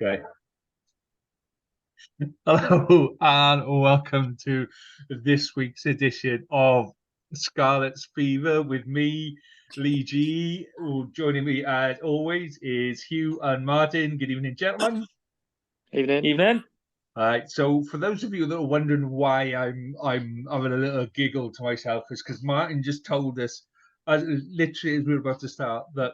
Okay. Hello and welcome to this week's edition of Scarlets Fever with me, Lee G. Joining me as always is Huw and Martyn. Good evening, gentlemen. Evening. All right. So for those of you that are wondering why I'm having a little giggle to myself, is because Martyn just told us, literally as we were about to start, that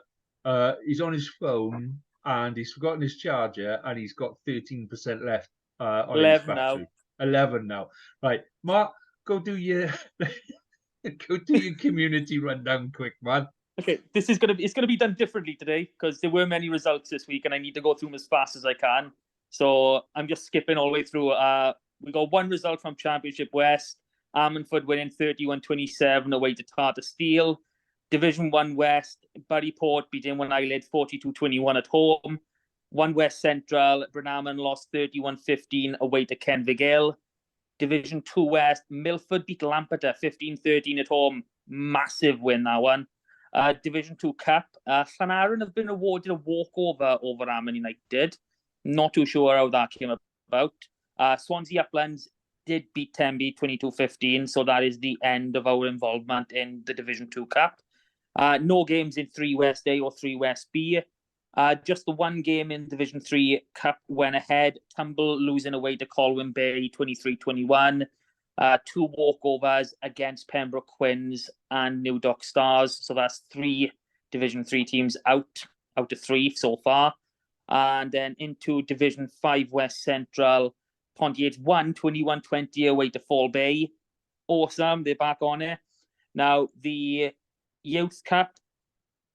he's on his phone and he's forgotten his charger and he's got 13% left on his 11 battery. now. 11 now. Right, Mark, go do your community rundown quick, man. Okay, it's gonna be done differently today because there were many results this week, and I need to go through them as fast as I can. So I'm just skipping all the way through. We got one result from Championship West. Ammanford winning 31-27 away to Tartar Steel. Division 1 West, Buryport beating One Eyelid 42-21 at home. 1 West Central, Brynaman lost 31-15 away to Kenvigill. Division 2 West, Milford beat Lampeter 15-13 at home. Massive win, that one. Division 2 Cup, Llanarn have been awarded a walkover over Amman United. Not too sure how that came about. Swansea Uplands did beat Tenby 22-15, so that is the end of our involvement in the Division 2 Cup. No games in 3 West A or 3 West B. Just the one game in Division 3 Cup went ahead. Tumble losing away to Colwyn Bay 23-21. 2 walkovers against Pembroke Quins and New Dock Stars. So that's 3 Division 3 teams out of 3 so far. And then into Division 5 West Central, Pontiac won 21-20 away to Fall Bay. Awesome, they're back on it. Now, the Youth Cup,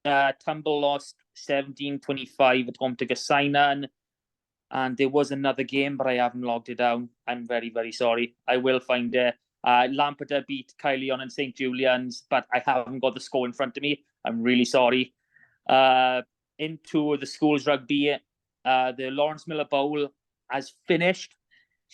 Tumble lost 17-25 at home to Gasainan. And there was another game, but I haven't logged it down. I'm very, very sorry. I will find it. Lampeter beat Caerleon and St. Julian's, but I haven't got the score in front of me. I'm really sorry. Into the schools rugby, the Lawrence Miller Bowl has finished.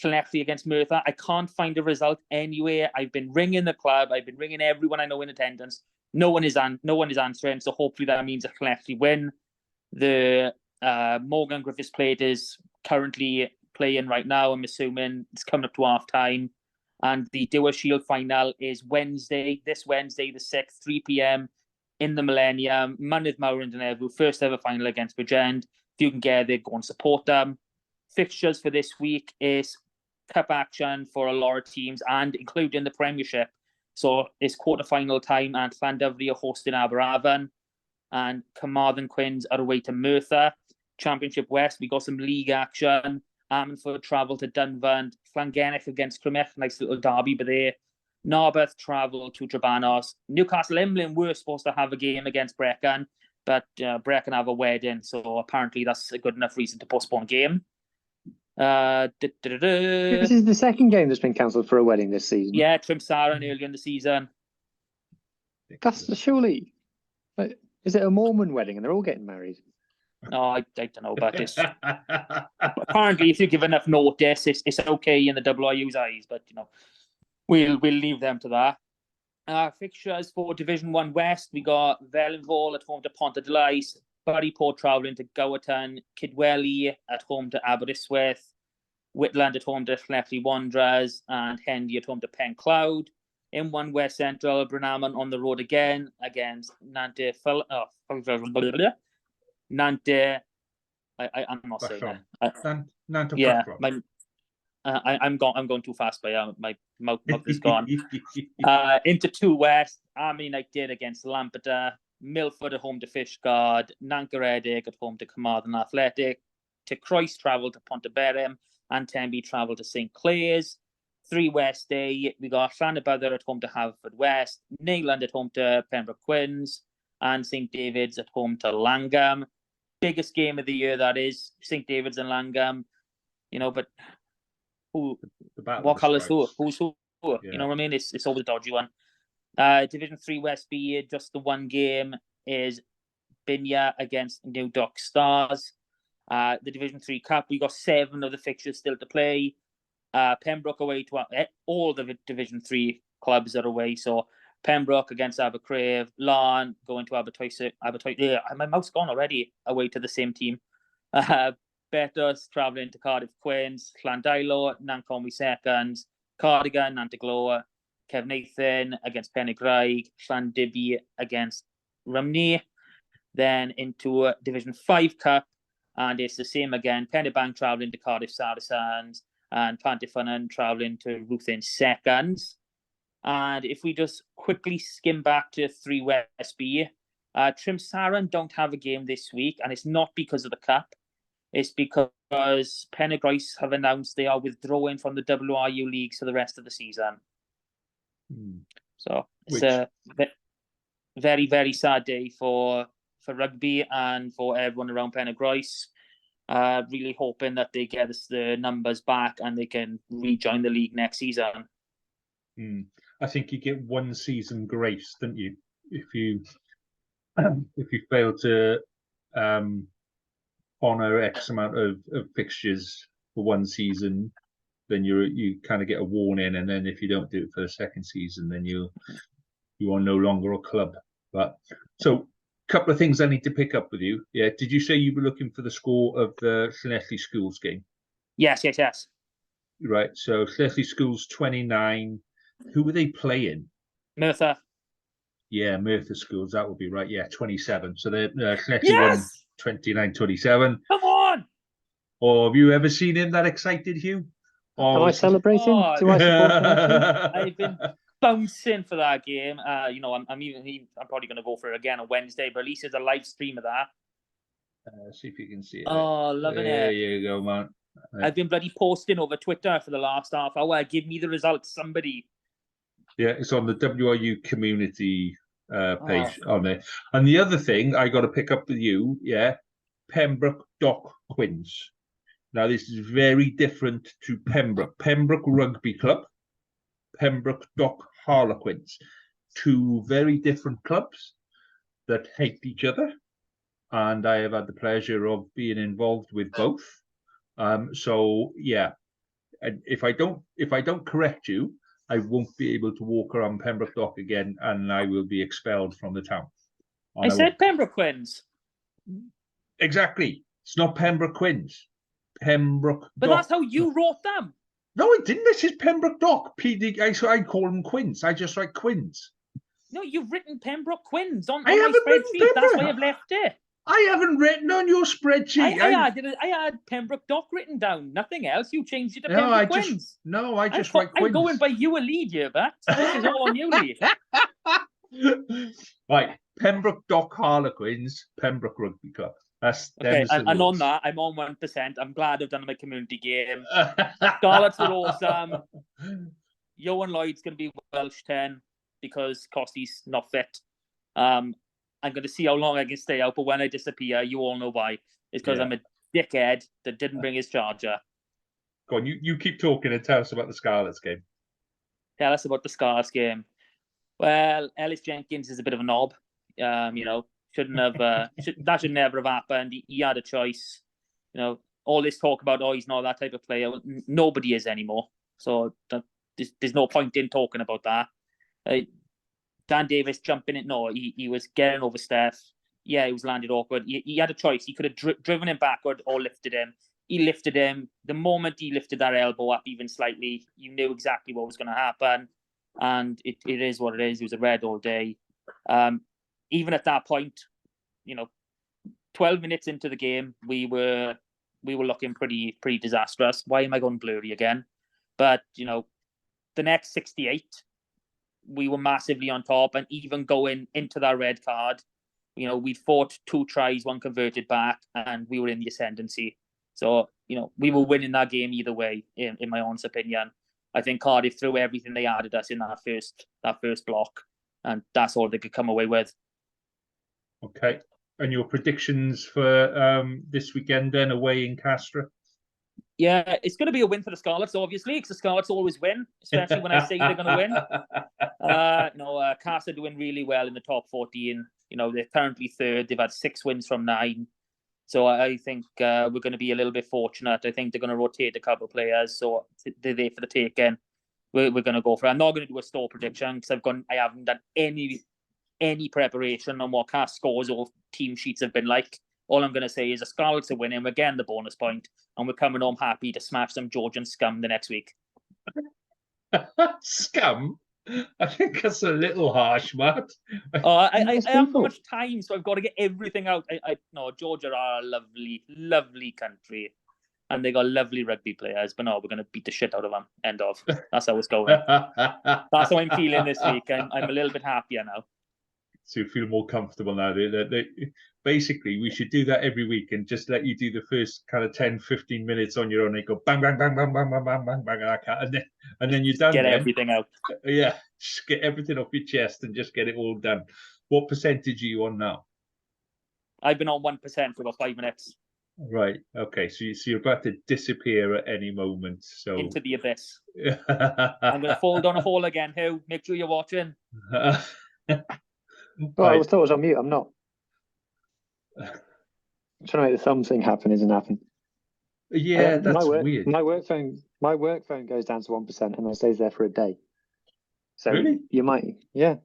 Llanelli against Merthyr. I can't find a result anywhere. I've been ringing the club. I've been ringing everyone I know in attendance. No one is answering. So hopefully that means a Llanelli win. The Morgan Griffiths Plate is currently playing right now. I'm assuming it's coming up to half time. And the Dewar Shield final is this Wednesday, the 6th, 3 p.m. in the Millennium. Mynydd Mawr and Huw, first ever final against Bridgend. If you can get there, go and support them. Fixtures for this week is cup action for a lot of teams and including the Premiership. So it's quarter-final time and Llandovery are hosting Aberavon and Carmarthen Quins are away to Merthyr. Championship West, we got some league action. Ammanford travel to Dunvant. Llangennech against Crymych, nice little derby, but there. Narberth travel to Trebanos. Newcastle Emlyn were supposed to have a game against Brecon, but Brecon have a wedding, so apparently that's a good enough reason to postpone a game. This is the second game that's been cancelled for a wedding this season. Yeah, Trimsaran earlier in the season. That's surely. Is it a Mormon wedding and they're all getting married? No, I don't know, but it's apparently if you give enough notice, it's okay in the WIU's eyes. But we'll leave them to that. Fixtures for Division 1 West, we got Vellinvall at home to Pontarddulais, Buryport travelling to Gowerton, Kidwelly at home to Aberystwyth, Whitland at home to Llanelli Wanderers, and Hendy at home to Pencloud. In 1 West Central, Brynaman on the road again against Nante. Nante. I'm not saying that. Nante. Yeah, I'm going too fast, but my mouth is gone. Into 2 West, Army United against Lampeter, Milford at home to Fishguard, Nancaredig at home to Carmarthen Athletic, to Christ travel to Ponteberem, and Tenby travel to St. Clair's. 3 West Day, we got Llanybydder at home to Haverfordwest, Neyland at home to Pembroke Quins, and St. David's at home to Langham. Biggest game of the year, that is, St. David's and Langham. But what colours who? Who's who? Yeah. You know what I mean? It's always a dodgy one. Division 3 West B, just the one game is Binya against New Dock Stars. The Division 3 Cup, we got 7 of the fixtures still to play. Pembroke away to all the Division 3 clubs are away. So Pembroke against Abercrave, Larne going to Abertoise. Yeah, my mouth's gone already, away to the same team. Betos travelling to Cardiff Queens, Llandilo, Nanconwy second, Cardigan, Nantagloa, Cefneithin against Pennygraig, Llandibby against Rumney. Then into Division 5 Cup, and it's the same again. Pennybank travelling to Cardiff Saracens, and Pantyffynnon travelling to Ruthin seconds. And if we just quickly skim back to 3 West B, Trimsaran don't have a game this week, and it's not because of the cup. It's because Penygrice have announced they are withdrawing from the WRU leagues for the rest of the season. So it's a very, very sad day for rugby and for everyone around Penygrice. Really hoping that they get the numbers back and they can rejoin the league next season. I think you get 1 season grace, don't you? If you fail to honour X amount of fixtures for 1 season, then you kind of get a warning, and then if you don't do it for the 2nd season, then you are no longer a club. But so, couple of things I need to pick up with you. Yeah, did you say you were looking for the score of the Llanelli Schools game? Yes. Right. So Llanelli Schools 29. Who were they playing? Merthyr. Yeah, Merthyr Schools. That would be right. Yeah, 27. So they're Llanelli won 29-27. Come on! Or have you ever seen him that excited, Huw? Am I celebrating? Do I support my team? I've been bouncing for that game. I'm probably going to go for it again on Wednesday, but at least there's a live stream of that. See if you can see it. Oh, loving it. There you go, man. I've been bloody posting over Twitter for the last half hour. Give me the results, somebody. Yeah, it's on the WRU community page on there. And the other thing I got to pick up with you, Pembroke Dock Quins. Now, this is very different to Pembroke. Pembroke Rugby Club, Pembroke Dock Harlequins. 2 very different clubs that hate each other. And I have had the pleasure of being involved with both. So, yeah, and if I don't correct you, I won't be able to walk around Pembroke Dock again, and I will be expelled from the town. I said Pembroke Quins. Exactly. It's not Pembroke Quins. Pembroke But Dock. that's how you wrote them. No, I didn't. This is Pembroke Dock. I call them Quins. I just write Quins. No, you've written Pembroke Quins on I my haven't written spreadsheet. That's Pembroke. why I've left it. I haven't written on your spreadsheet. I had Pembroke Dock written down. Nothing else. You changed it to Pembroke Quins. I just write Quins. I'm going by you a lead here, but this is all on you, Lee. Right, Pembroke Dock Harlequins, Pembroke Rugby Club. That's okay. And on that, I'm on 1%. I'm glad I've done my community game. Scarlets were awesome. Johan Lloyd's going to be Welsh 10 because Costy's not fit. I'm going to see how long I can stay out, but when I disappear, you all know why. It's because I'm a dickhead that didn't bring his charger. Go on, you keep talking and tell us about the Scarlets game. Tell us about the Scarlets game. Well, Ellis Jenkins is a bit of a knob. Shouldn't have. That should never have happened. He had a choice. All this talk about he's not that type of player. Nobody is anymore. So there's no point in talking about that. Dan Davis jumping it. No, he was getting over Steph. Yeah, he was landed awkward. He had a choice. He could have driven him backward or lifted him. He lifted him. The moment he lifted that elbow up even slightly, you knew exactly what was going to happen. And it is what it is. It was a red all day. Even at that point, 12 minutes into the game, we were looking pretty disastrous. Why am I going blurry again? But the next 68, we were massively on top, and even going into that red card, we fought 2 tries, 1 converted back, and we were in the ascendancy. So we were winning that game either way. In my honest opinion, I think Cardiff threw everything they had at us in that first block, and that's all they could come away with. Okay. And your predictions for this weekend then away in Castres? Yeah, it's going to be a win for the Scarlets, obviously, because the Scarlets always win, especially when I say they're going to win. Castres are doing really well in the top 14. They're currently 3rd. They've had 6 wins from 9. So I think we're going to be a little bit fortunate. I think they're going to rotate a couple of players, so they're there for the taking. We're going to go for it. I'm not going to do a store prediction because I haven't done any preparation on what Castres scores or team sheets have been like. All I'm going to say is the Scarlets are winning. We're getting the bonus point, and we're coming home happy to smash some Georgian scum the next week. Scum? I think that's a little harsh, Matt. I haven't got much time, so I've got to get everything out. No, Georgia are a lovely, lovely country, and they got lovely rugby players. But no, we're going to beat the shit out of them. End of. That's how it's going. That's how I'm feeling this week. I'm a little bit happier now. So you feel more comfortable now. Basically, we should do that every week and just let you do the first kind of 10, 15 minutes on your own. And go bang, bang, bang, bang, bang, bang, bang, bang, bang, and then you're done. Get everything out. Yeah, just get everything off your chest and just get it all done. What percentage are you on now? I've been on 1% for about 5 minutes. Right. Okay. So you're about to disappear at any moment. So into the abyss. I'm going to fall down a hole again, Huw. Make sure you're watching. Well, I thought I was on mute. I'm not. I'm trying to make the thumb thing happen. Isn't happening. Yeah, that's weird. My work phone goes down to 1% and then stays there for a day. So really? You might, yeah.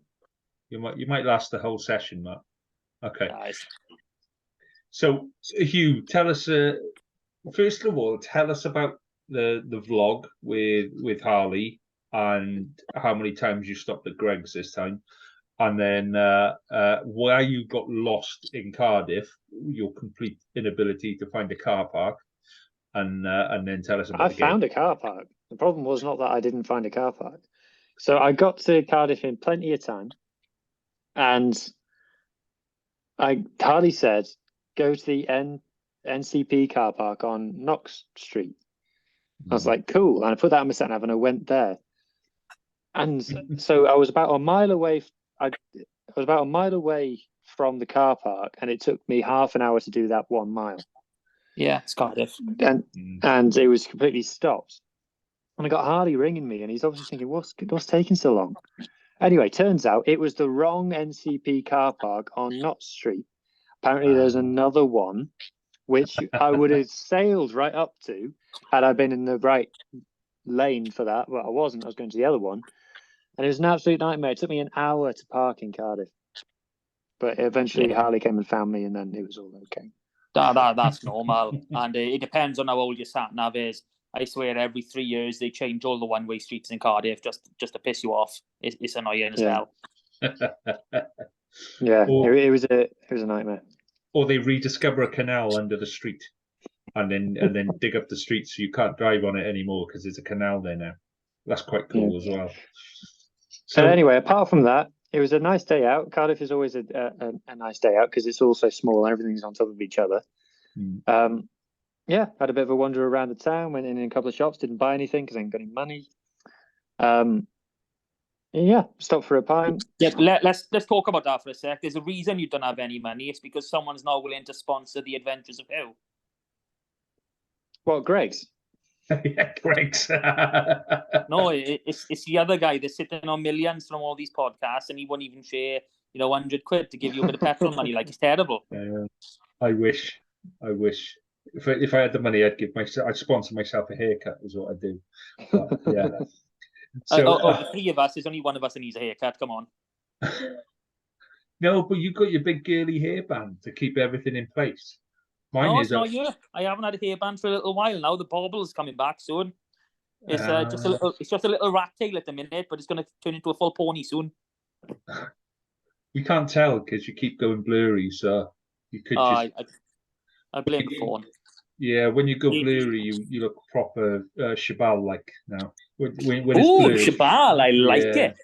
You might last the whole session, Matt. Okay. Nice. So, Huw, tell us. First of all, tell us about the vlog with Harley and how many times you stopped at Greg's this time. And then why you got lost in Cardiff, your complete inability to find a car park, and then tell us about I the game. found a car park. The problem was not that I didn't find a car park. So I got to Cardiff in plenty of time, and Harley said, go to the NCP car park on Knox Street. I was like, cool. And I put that on my sat nav and I went there. And so I was about a mile away. I was about a mile away from the car park, and it took me half an hour to do that 1 mile. Yeah, it's Cardiff. And it was completely stopped. And I got Harley ringing me, and he's obviously thinking, what's taking so long? Anyway, turns out it was the wrong NCP car park on Knott Street. Apparently there's another one, which I would have sailed right up to had I been in the right lane for that. But I wasn't. I was going to the other one. And it was an absolute nightmare. It took me an hour to park in Cardiff. But eventually Harley came and found me, and then it was all okay. That's normal. And it depends on how old your sat nav is. I swear every 3 years they change all the one-way streets in Cardiff just to piss you off. It's annoying as hell. Yeah, it was a nightmare. Or they rediscover a canal under the street and then dig up the street so you can't drive on it anymore because there's a canal there now. That's quite cool as well. So anyway, apart from that, it was a nice day out. Cardiff is always a nice day out because it's all so small and everything's on top of each other. Yeah, had a bit of a wander around the town, went in a couple of shops, didn't buy anything because I ain't got any money. Yeah, stopped for a pint. Yeah, let's talk about that for a sec. There's a reason you don't have any money. It's because someone's not willing to sponsor the adventures of Huw. What, Greg's? Yeah, Greg's. No, it's the other guy that's sitting on millions from all these podcasts, and he won't even share, £100 to give you a bit of petrol money. Like, it's terrible. I wish. If I had the money, I'd sponsor myself a haircut. Is what I'd do. But, yeah. So, the three of us, there's only one of us that needs a haircut. Come on. No, but you've got your big girly hairband to keep everything in place. It's not yet. I haven't had a hairband for a little while now. The bobble's coming back soon. It's just a little rat tail at the minute, but it's going to turn into a full pony soon. You can't tell because you keep going blurry, so you could just. I blame the phone. Yeah, when you go blurry, you look proper Shabal like now. When it's Shabal, I like it.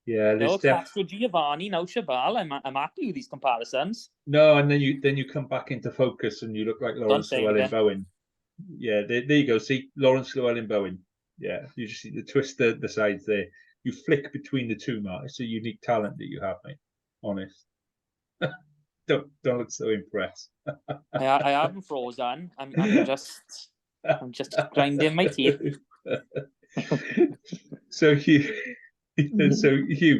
Yeah, there's Castres Giovanni, now Shabal. I'm happy with these comparisons. No, and then you come back into focus and you look like Lawrence Llewellyn-Bowen. Yeah, there you go. See, Lawrence Llewellyn-Bowen. Yeah, you just need to twist the sides there. You flick between the two, Mark. It's a unique talent that you have, mate. Honest. Don't look so impressed. I haven't frozen. I'm just grinding my teeth. So Huw,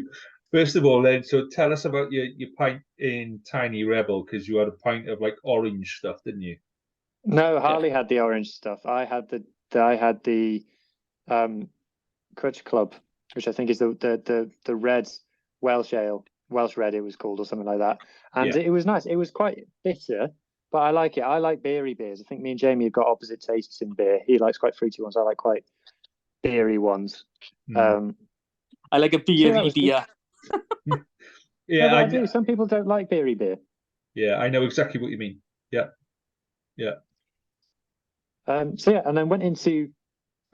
first of all, then, so tell us about your pint in Tiny Rebel because you had a pint of like orange stuff, didn't you? No, Harley had the orange stuff. I had the Crutch Club, which I think is the red Welsh ale. Welsh Red, it was called, or something like that. And it was nice. It was quite bitter, But I like it. I like beery beers. I think me and Jamie have got opposite tastes in beer. He likes quite fruity ones. I like quite beery ones. I like a So yeah, that beery was good. beer. No, Yeah, but I do. Some people don't like beery beer. yeah, I know exactly what you mean. Yeah, yeah. So yeah, and then went into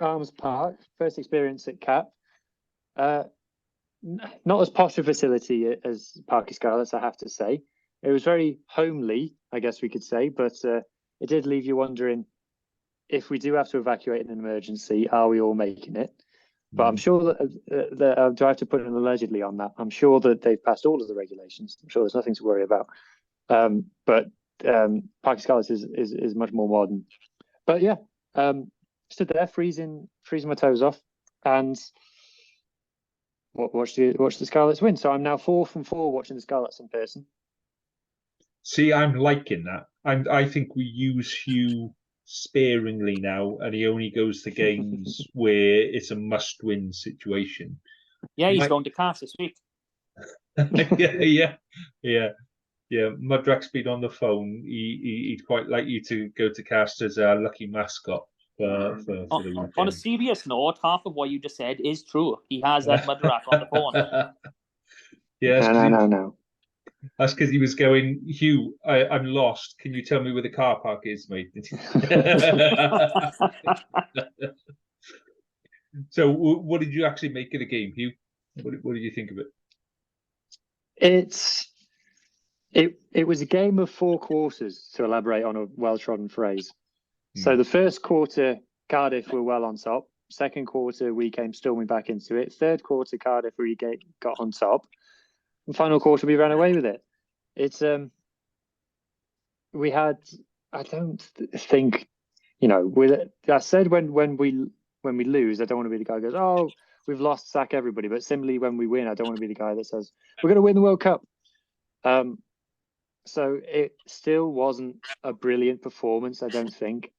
Arms Park. First experience at Cap. Not as posh a facility as Parky Scarlets, I have to say. It was very homely, I guess we could say, but it did leave you wondering, if we do have to evacuate in an emergency, are we all making it? But I'm sure that do I have to put an allegedly on that? I'm sure that they've passed all of the regulations. I'm sure there's nothing to worry about. But Parky Scarlets is much more modern. But yeah, stood there freezing my toes off, and watch the Scarlets win. So I'm now 4 from 4 watching the Scarlets in person. See, I'm liking that. I think we use Huw sparingly now, and he only goes to games where it's a must-win situation. Yeah, he's going to Castres this week. yeah. Mudrak's been on the phone. He'd quite like you to go to Castres as a lucky mascot for the weekend. On a serious note, half of what you just said is true. He has that Mudrak on the phone. Yeah, no. That's because he was going, Huw, I'm lost. Can you tell me where the car park is, mate? So, what did you actually make of the game, Huw? What did you think of it? It was a game of 4 quarters, to elaborate on a well-trodden phrase. So the first quarter, Cardiff were well on top. Second quarter, we came storming back into it. Third quarter, Cardiff got on top. And final quarter, we ran away with it. It's we had. I don't think, I said when we lose, I don't want to be the guy who goes, oh, we've lost, sack everybody. But similarly, when we win, I don't want to be the guy that says we're going to win the World Cup. So it still wasn't a brilliant performance, I don't think.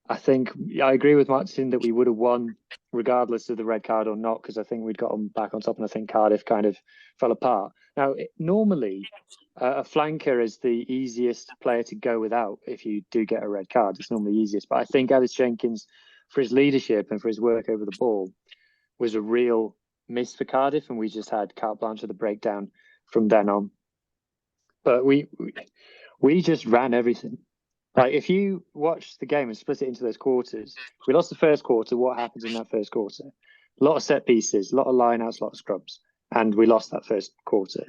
I think I agree with Martyn that we would have won regardless of the red card or not, because I think we'd got them back on top, and I think Cardiff kind of fell apart. Now, normally, a flanker is the easiest player to go without if you do get a red card. It's normally easiest. But I think Alice Jenkins, for his leadership and for his work over the ball, was a real miss for Cardiff, and we just had carte blanche of the breakdown from then on. But we just ran everything. Like, if you watch the game and split it into those quarters, we lost the first quarter. What happens in that first quarter? A lot of set pieces, a lot of line-outs, a lot of scrubs, and we lost that first quarter.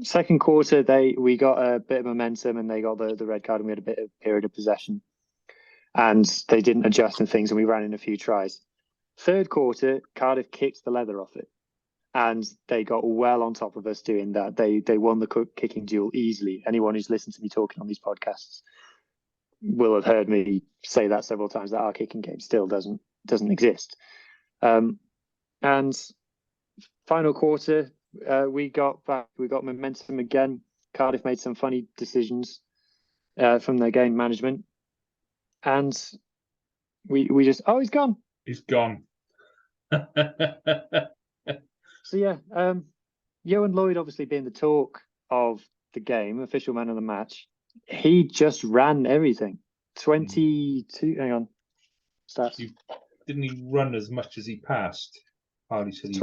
Second quarter, we got a bit of momentum, and they got the red card, and we had a bit of period of possession, and they didn't adjust and things, and we ran in a few tries. Third quarter, Cardiff kicked the leather off it, and they got well on top of us doing that. They won the kicking duel easily. Anyone who's listened to me talking on these podcasts will have heard me say that several times, that our kicking game still doesn't exist. And final quarter, we got momentum again. Cardiff made some funny decisions from their game management, and we just he's gone. He's gone. So yeah, Johan Lloyd obviously being the talk of the game, official man of the match. He just ran everything. 22. Hang on. Stats. Didn't he run as much as he passed? Harley said he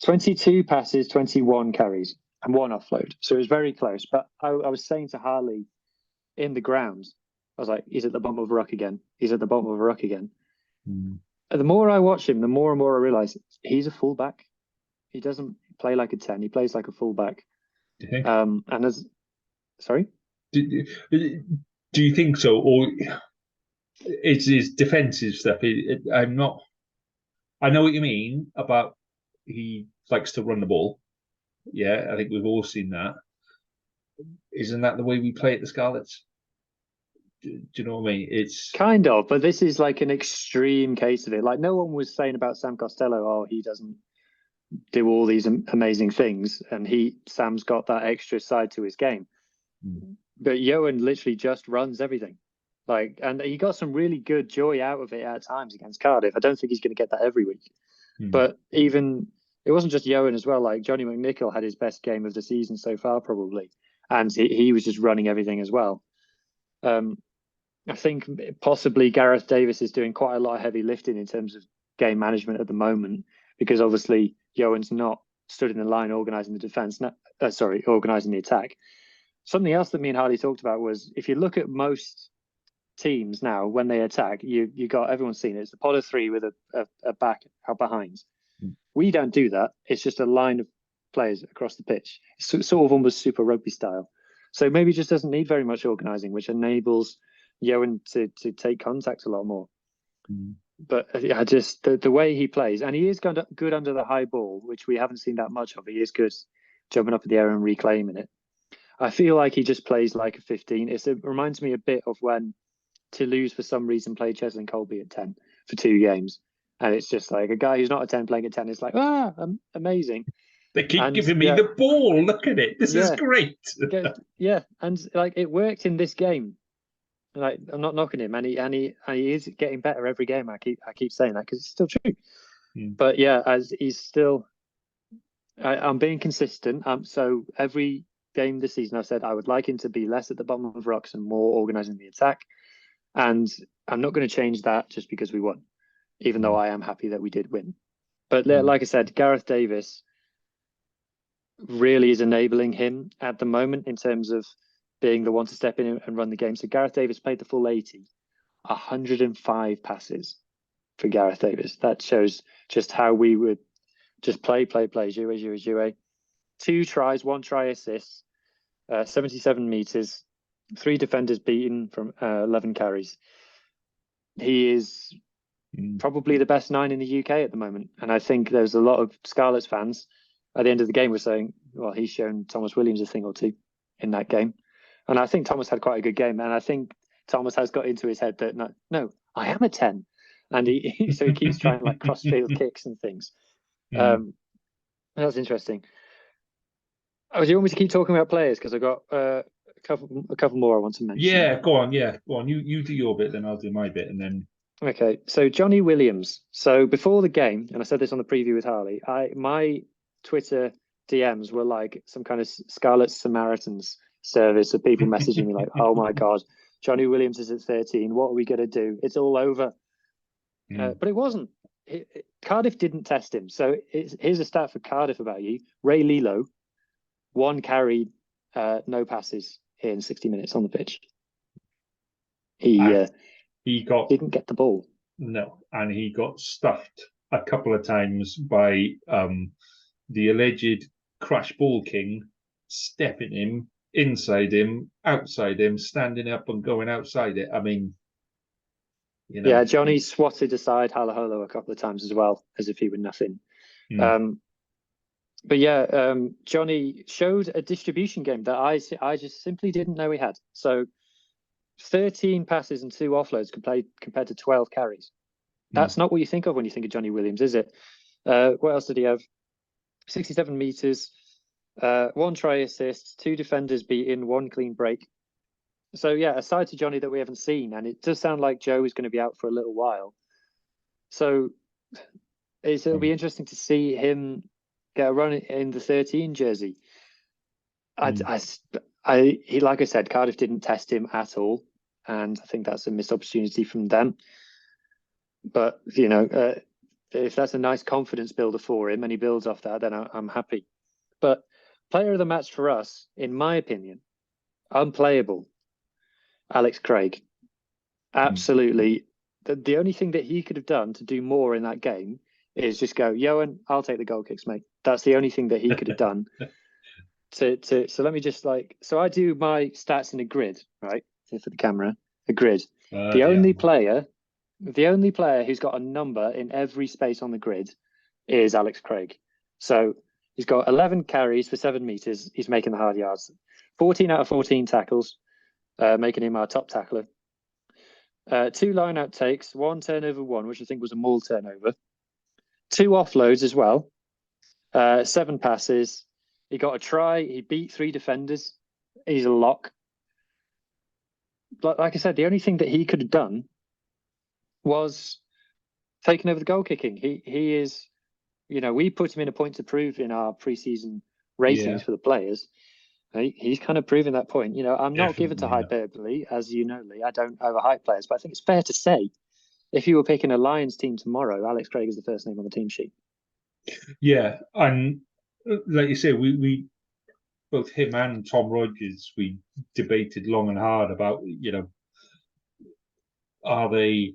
22 passes, 21 carries, and 1 offload. So it was very close. But I was saying to Harley in the ground, I was like, he's at the bottom of a ruck again. He's at the bottom of a ruck again. And the more I watch him, the more and more I realize he's a fullback. He doesn't play like a 10. He plays like a fullback. Do you think? And as sorry, do you think so, or it's his defensive stuff? I'm not. I know what you mean about he likes to run the ball. Yeah, I think we've all seen that. Isn't that the way we play at the Scarlets? Do you know what I mean? It's kind of, but this is like an extreme case of it. Like, no one was saying about Sam Costello, oh, he doesn't do all these amazing things, and Sam's got that extra side to his game. But Johan literally just runs everything. Like, and he got some really good joy out of it at times against Cardiff. I don't think he's going to get that every week. But even it wasn't just Johan as well. Like, Johnny McNichol had his best game of the season so far, probably. and he was just running everything as well. I think possibly Gareth Davis is doing quite a lot of heavy lifting in terms of game management at the moment, because obviously Johan's not stood in the line organising the defence, organising the attack. Something else that me and Hardy talked about was, if you look at most teams now, when they attack, you got, everyone's seen it, it's the pod of three with a back out behind. We don't do that. It's just a line of players across the pitch. It's sort of almost Super Rugby style. So maybe it just doesn't need very much organising, which enables Johan to take contact a lot more. But I just, the way he plays, and he is good under the high ball, which we haven't seen that much of. He is good jumping up in the air and reclaiming it. I feel like he just plays like a 15. It reminds me a bit of when Toulouse, for some reason, played Cheslin Colby at 10 for 2 games. And it's just like a guy who's not a 10 playing at 10. It's like, amazing. They keep giving me the ball. Look at it. This is great. Yeah, and like it worked in this game. Like, I'm not knocking him, and he is getting better every game. I keep saying that because it's still true. But yeah, as he's still, I'm being consistent. So every game this season, I've said I would like him to be less at the bottom of rocks and more organising the attack. And I'm not going to change that just because we won, even though I am happy that we did win. But like I said, Gareth Davis really is enabling him at the moment in terms of being the one to step in and run the game. So Gareth Davis played the full 80, 105 passes for Gareth Davis. That shows just how we would just play, jouer. 2 tries, 1 try assist, 77 metres, 3 defenders beaten from 11 carries. He is probably the best 9 in the UK at the moment. And I think there's a lot of Scarlets fans at the end of the game were saying, well, he's shown Thomas Williams a thing or two in that game. And I think Thomas had quite a good game. And I think Thomas has got into his head that, no, I am a 10. And so he keeps trying like cross-field kicks and things. That's interesting. Do you want me to keep talking about players? Because I've got a couple more I want to mention. Yeah, go on. You do your bit, then I'll do my bit, and then. Okay, so Johnny Williams. So before the game, and I said this on the preview with Harley, my Twitter DMs were like some kind of Scarlet Samaritans service of people messaging me like, oh my God, Johnny Williams is at 13. What are we going to do? It's all over. But it wasn't. Cardiff didn't test him. So here's a stat for Cardiff about you. Ray Lilo, 1 carry, no passes in 60 minutes on the pitch. He didn't get the ball. No, and he got stuffed a couple of times by the alleged crash ball king stepping him, inside him, outside him, standing up and going outside it. I mean, Yeah, Johnny swatted aside Halaholo a couple of times as well, as if he were nothing. But yeah, Johnny showed a distribution game that I just simply didn't know he had. So 13 passes and 2 offloads compared to 12 carries. That's not what you think of when you think of Johnny Williams, is it? What else did he have? 67 metres, 1 try assist, 2 defenders beaten, 1 clean break. So yeah, aside to Johnny that we haven't seen, and it does sound like Joe is going to be out for a little while. So it'll be interesting to see him get a run in the 13 jersey. Like I said, Cardiff didn't test him at all, and I think that's a missed opportunity from them. But if that's a nice confidence builder for him and he builds off that, then I'm happy. But player of the match for us, in my opinion, unplayable, Alex Craig. Absolutely. The only thing that he could have done to do more in that game is just go, Johan, I'll take the goal kicks, mate. That's the only thing that he could have done. So let me just so I do my stats in a grid, right? For the camera, a grid. The only player who's got a number in every space on the grid is Alex Craig. So he's got 11 carries for 7 meters. He's making the hard yards. 14 out of 14 tackles, making him our top tackler. 2 line-out takes, 1 turnover 1, which I think was a maul turnover. 2 offloads as well. 7 passes. He got a try. He beat 3 defenders. He's a lock. Like I said, the only thing that he could have done was taken over the goal kicking. He is, we put him in a point to prove in our preseason ratings for the players. He's kind of proving that point. I'm not given to Definitely, yeah. hyperbole, as you know, Lee. I don't overhype players, but I think it's fair to say if you were picking a Lions team tomorrow, Alex Craig is the first name on the team sheet. Yeah, and like you say, we both him and Tom Rogers, we debated long and hard about, are they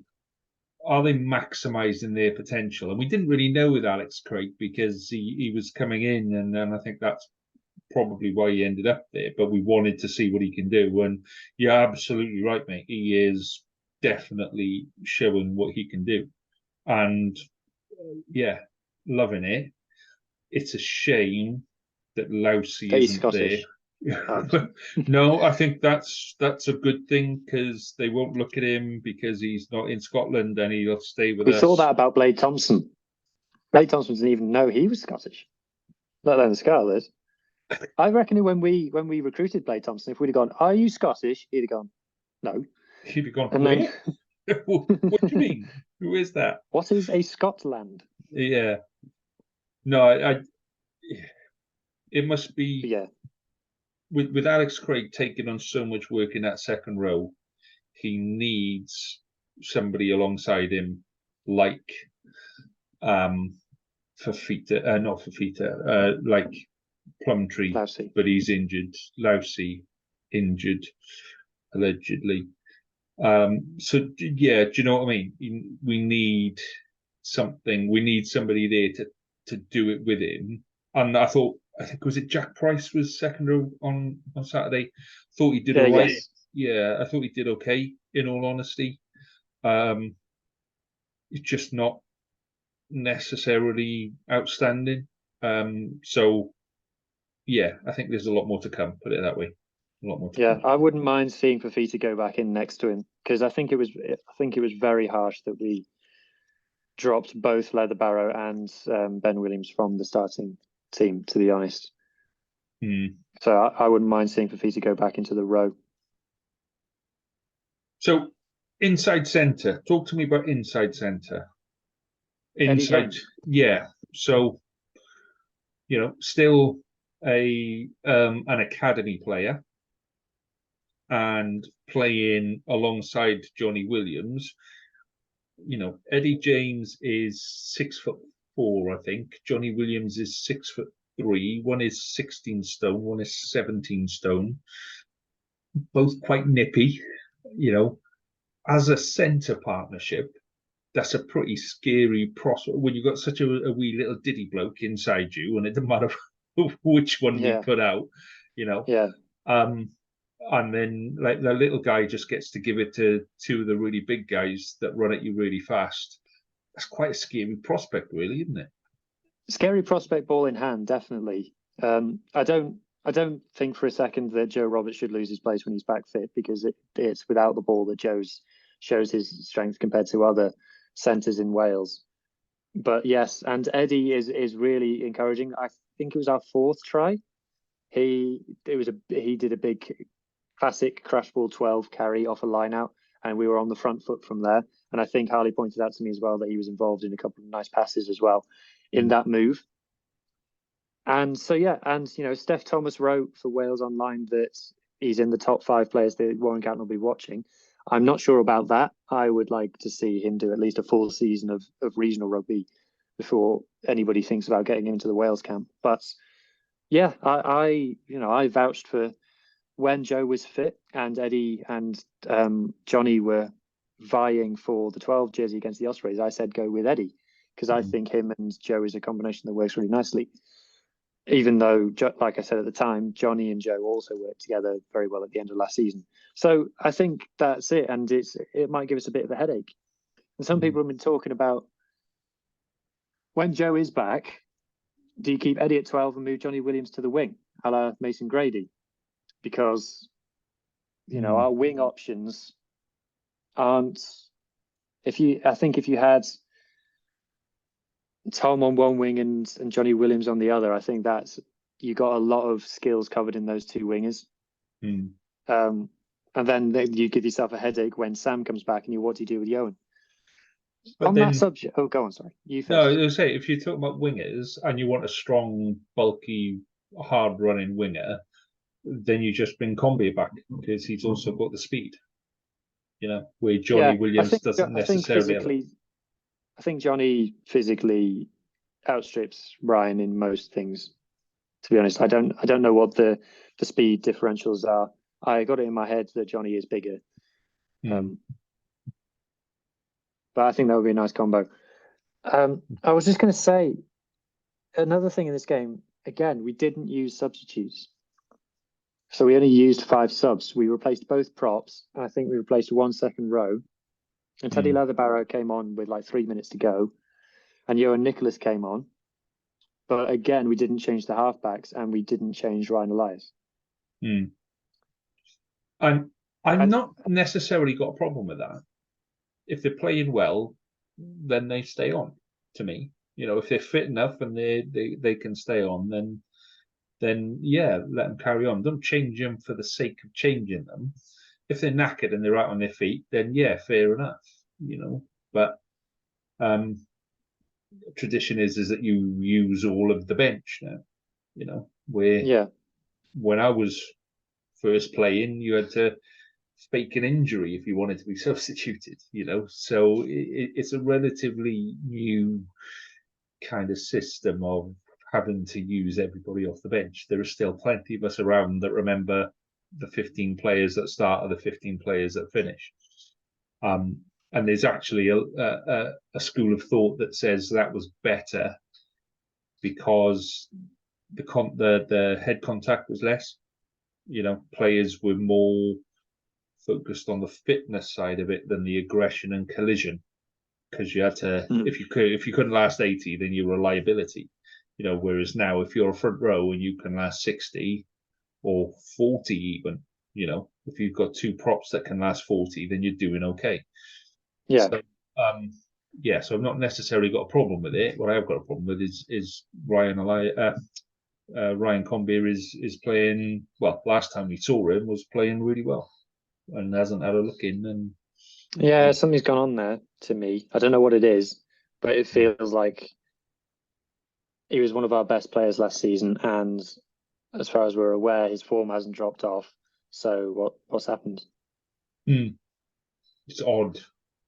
maximising their potential? And we didn't really know with Alex Craig because he was coming in, and then I think that's probably why he ended up there. But we wanted to see what he can do, and you're absolutely right, mate. He is definitely showing what he can do, and yeah, loving it. It's a shame that Lousy That he's isn't there. Scottish. Oh. No, I think that's a good thing because they won't look at him because he's not in Scotland and he'll stay with We us. thought that about Blade Thompson. Blade Thompson didn't even know he was Scottish, let alone the Scarlets. I reckon when we recruited Blade Thompson, if we'd have gone, "Are you Scottish?" He'd have gone, "No." He'd be gone, And where? then, What do you mean? Who is that? what is a Scotland? Yeah. No, it must be Yeah, with Alex Craig taking on so much work in that second row, he needs somebody alongside him like Fafita, not Fafita, like Plumtree, Lousy. but he's injured. Lousy, injured, allegedly. So yeah, do you know what I mean? We need something. We need somebody there to do it with him. And I think was it Jack Price was second row on Saturday. Thought he did all right. Yes. Yeah, I thought he did okay. In all honesty, it's just not necessarily outstanding. So yeah, I think there's a lot more to come. Put it that way. A lot more to Yeah, come. I wouldn't mind seeing Fafita go back in next to him because I think it was very harsh that we dropped both Leatherbarrow and Ben Williams from the starting team, to be honest. So I wouldn't mind seeing Fafita go back into the row. So inside centre. Talk to me about inside centre. Eddie Inside, Jones. yeah. So still an academy player and playing alongside Johnny Williams. Eddie James is 6'4", I think. Johnny Williams is 6'3". One is 16 stone, one is 17 stone. Both quite nippy. As a centre partnership, that's a pretty scary prospect when you've got such a wee little diddy bloke inside you, and it doesn't matter which one we put out, Yeah. And then like the little guy just gets to give it to two of the really big guys that run at you really fast. That's quite a scary prospect, really, isn't it? Scary prospect, ball in hand, definitely. I don't think for a second that Joe Roberts should lose his place when he's back fit because it's without the ball that Joe's shows his strength compared to other centres in Wales. But yes, and Eddie is really encouraging. I think it was our fourth try. He did a big classic crash ball 12 carry off a line out, and we were on the front foot from there. And I think Harley pointed out to me as well that he was involved in a couple of nice passes as well in that move. And so yeah, and Steph Thomas wrote for Wales Online that he's in the top 5 players that Warren Gatton will be watching. I'm not sure about that. I would like to see him do at least a full season of regional rugby before anybody thinks about getting him into the Wales camp. But yeah, I vouched for when Joe was fit and Eddie and Johnny were vying for the 12 jersey against the Ospreys. I said go with Eddie because I think him and Joe is a combination that works really nicely. Even though, like I said at the time, Johnny and Joe also worked together very well at the end of last season. So I think that's it, and it might give us a bit of a headache. And some people have been talking about when Joe is back, do you keep Eddie at 12 and move Johnny Williams to the wing, a la Mason Grady? Because our wing options aren't. I think if you had Tom on one wing and Johnny Williams on the other, I think that's you got a lot of skills covered in those two wingers. And then you give yourself a headache when Sam comes back and what do you do with Yohan? But on that subject, go on, sorry. You first. No, I was going to say, if you're talking about wingers and you want a strong, bulky, hard-running winger, then you just bring Combi back because he's also got the speed. Where Yeah, Johnny Williams doesn't I think necessarily have it. physically, I think Johnny physically outstrips Ryan in most things. To be honest, I don't know what the speed differentials are. I got it in my head that Johnny is bigger, but I think that would be a nice combo. I was just going to say another thing in this game. Again, we didn't use substitutes, so we only used 5 subs. We replaced both props, and I think we replaced 1 second row. And Teddy Leatherbarrow came on with like 3 minutes to go, and Johan Nicholas came on. But again, we didn't change the halfbacks, and we didn't change Ryan Elias. I'm not necessarily got a problem with that. If they're playing well, then they stay on. To me, if they're fit enough and they can stay on, then yeah, let them carry on. Don't change them for the sake of changing them. If they're knackered and they're out on their feet, then yeah, fair enough. But tradition is that you use all of the bench now. Where when I was first playing, you had to fake an injury if you wanted to be substituted. So it's a relatively new kind of system of having to use everybody off the bench. There are still plenty of us around that remember the 15 players that start are the 15 players that finish. And there's actually a school of thought that says that was better because the head contact was less. Players were more focused on the fitness side of it than the aggression and collision, because you had to if you couldn't last 80, then you were a liability. Whereas now, if you're a front row and you can last 60 or 40 even, if you've got 2 props that can last 40, then you're doing okay. Yeah. So, so I've not necessarily got a problem with it. What I have got a problem with is Ryan Combier is playing well. Last time we saw him was playing really well and hasn't had a look in. And yeah, something's gone on there to me. I don't know what it is, but it feels like he was one of our best players last season, and as far as we're aware, his form hasn't dropped off. So what's happened? It's odd.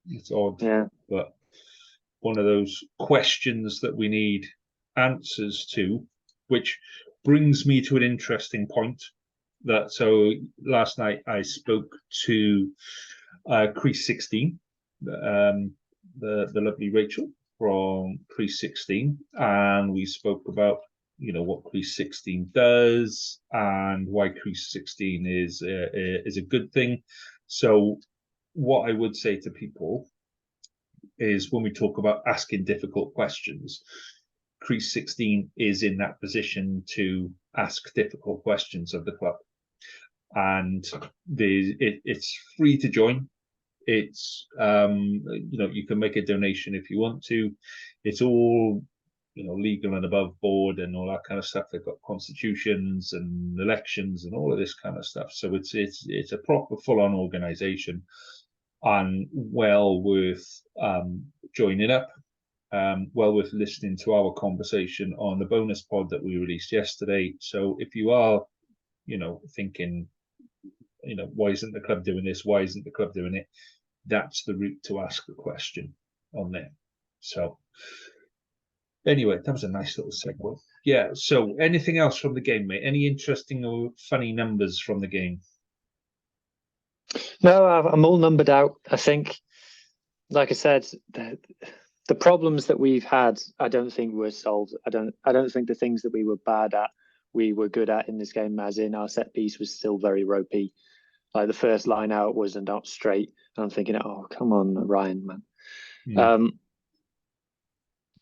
It's odd. Yeah. But one of those questions that we need answers to, which brings me to an interesting point. So last night I spoke to Crease 16, the lovely Rachel from Crease 16, and we spoke about what Crease 16 does and why Crease 16 is a good thing. So what I would say to people is, when we talk about asking difficult questions, Crease 16 is in that position to ask difficult questions of the club. And it's free to join. It's you can make a donation if you want to. It's all legal and above board and all that kind of stuff. They've got constitutions and elections and all of this kind of stuff. So it's a proper full-on organization, and well worth joining up. Well worth listening to our conversation on the bonus pod that we released yesterday. So if you are thinking why isn't the club doing this, why isn't the club doing it, that's the route to ask the question on there. So anyway, that was a nice little segue. Yeah, so anything else from the game, mate? Any interesting or funny numbers from the game? No, I'm all numbered out. I think, like I said, the problems that we've had, I don't think were solved. I don't think the things that we were bad at, we were good at in this game, as in our set piece was still very ropey. Like the first line out was not straight. And I'm thinking, oh, come on, Ryan, man.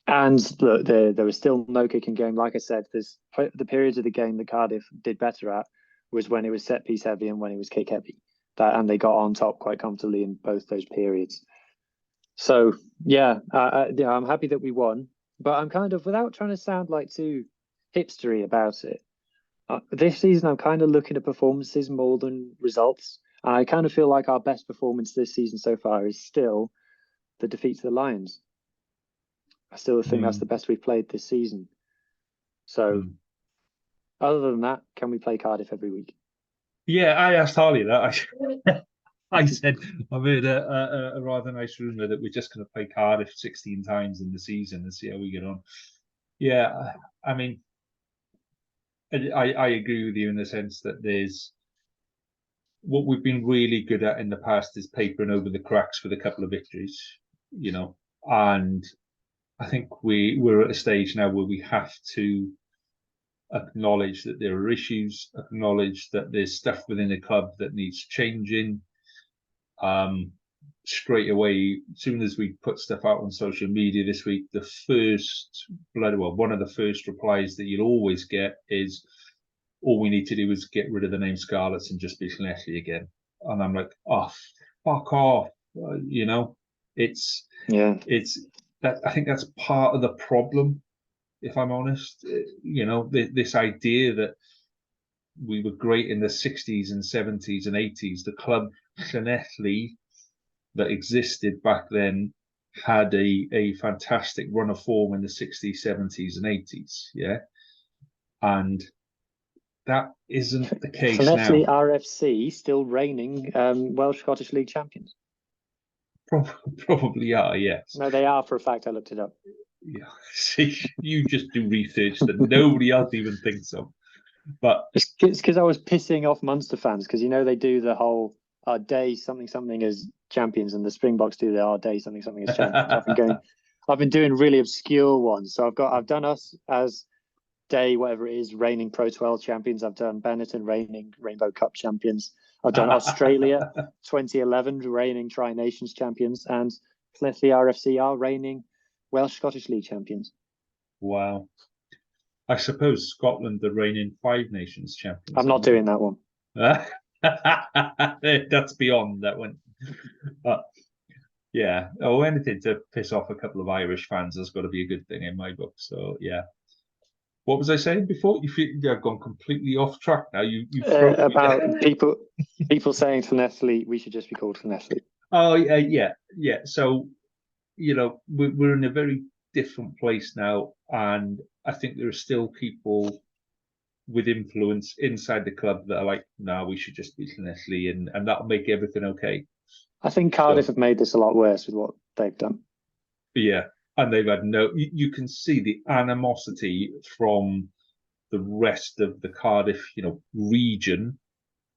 And look, there was still no kicking game. Like I said, there's the periods of the game that Cardiff did better at was when it was set piece heavy and when it was kick heavy. And they got on top quite comfortably in both those periods. So yeah, I'm happy that we won. But I'm kind of, without trying to sound like too hipstery about it, this season I'm kind of looking at performances more than results. And I kind of feel like our best performance this season so far is still the defeat to the Lions. I still think that's the best we've played this season. So other than that, can we play Cardiff every week? Yeah, I asked Harley that. I said I've heard a rather nice rumour that we're just going to play Cardiff 16 times in the season and see how we get on. Yeah, I mean, I agree with you in the sense that there's what we've been really good at in the past is papering over the cracks with a couple of victories, and I think we're at a stage now where we have to acknowledge that there are issues, acknowledge that there's stuff within the club that needs changing. Straight away, as soon as we put stuff out on social media this week, one of the first replies that you'll always get is, all we need to do is get rid of the name Scarlets and just be Leslie again. And I'm like, oh, fuck off. It's that I think that's part of the problem, if I'm honest. This idea that we were great in the 60s and 70s and 80s, the club Llanelli that existed back then had a fantastic run of form in the 60s, 70s, and 80s. Yeah. And that isn't the case Llanelli now. RFC still reigning Welsh Scottish League champions. Probably are, yes. No, they are for a fact. I looked it up. Yeah, see, you just do research that nobody else even thinks of. But it's because I was pissing off Munster fans because they do the whole day something something as champions, and the Springboks do the day something something as champions. I've been doing really obscure ones. So I've done us as day whatever it is reigning Pro 12 champions. I've done Benetton reigning Rainbow Cup champions. I've done Australia 2011 reigning Tri Nations champions, and Llanelli RFC are reigning Welsh Scottish League champions. Wow. I suppose Scotland are reigning Five Nations champions. I'm not doing that one. That's beyond that one. Yeah. Oh, anything to piss off a couple of Irish fans has got to be a good thing in my book. So yeah. What was I saying before? You feel I've gone completely off track now. You about people saying Llanelli, we should just be called Llanelli. Oh yeah. So we're in a very different place now, and I think there are still people with influence inside the club that are like, no, we should just be Llanelli, and that'll make everything okay. I think Cardiff have made this a lot worse with what they've done. Yeah, and they've had you can see the animosity from the rest of the Cardiff, region.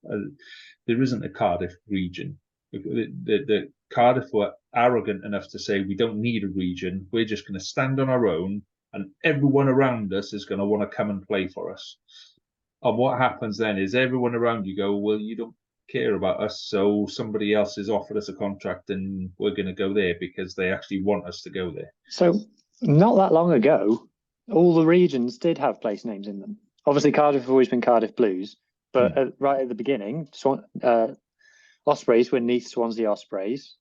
There isn't a Cardiff region. The Cardiff were arrogant enough to say, we don't need a region. We're just going to stand on our own, and everyone around us is going to want to come and play for us. And what happens then is everyone around you go, well, you don't care about us, so somebody else has offered us a contract and we're going to go there because they actually want us to go there. So not that long ago, all the regions did have place names in them. Obviously, Cardiff have always been Cardiff Blues, but right at the beginning, Ospreys were Neath Swansea Ospreys.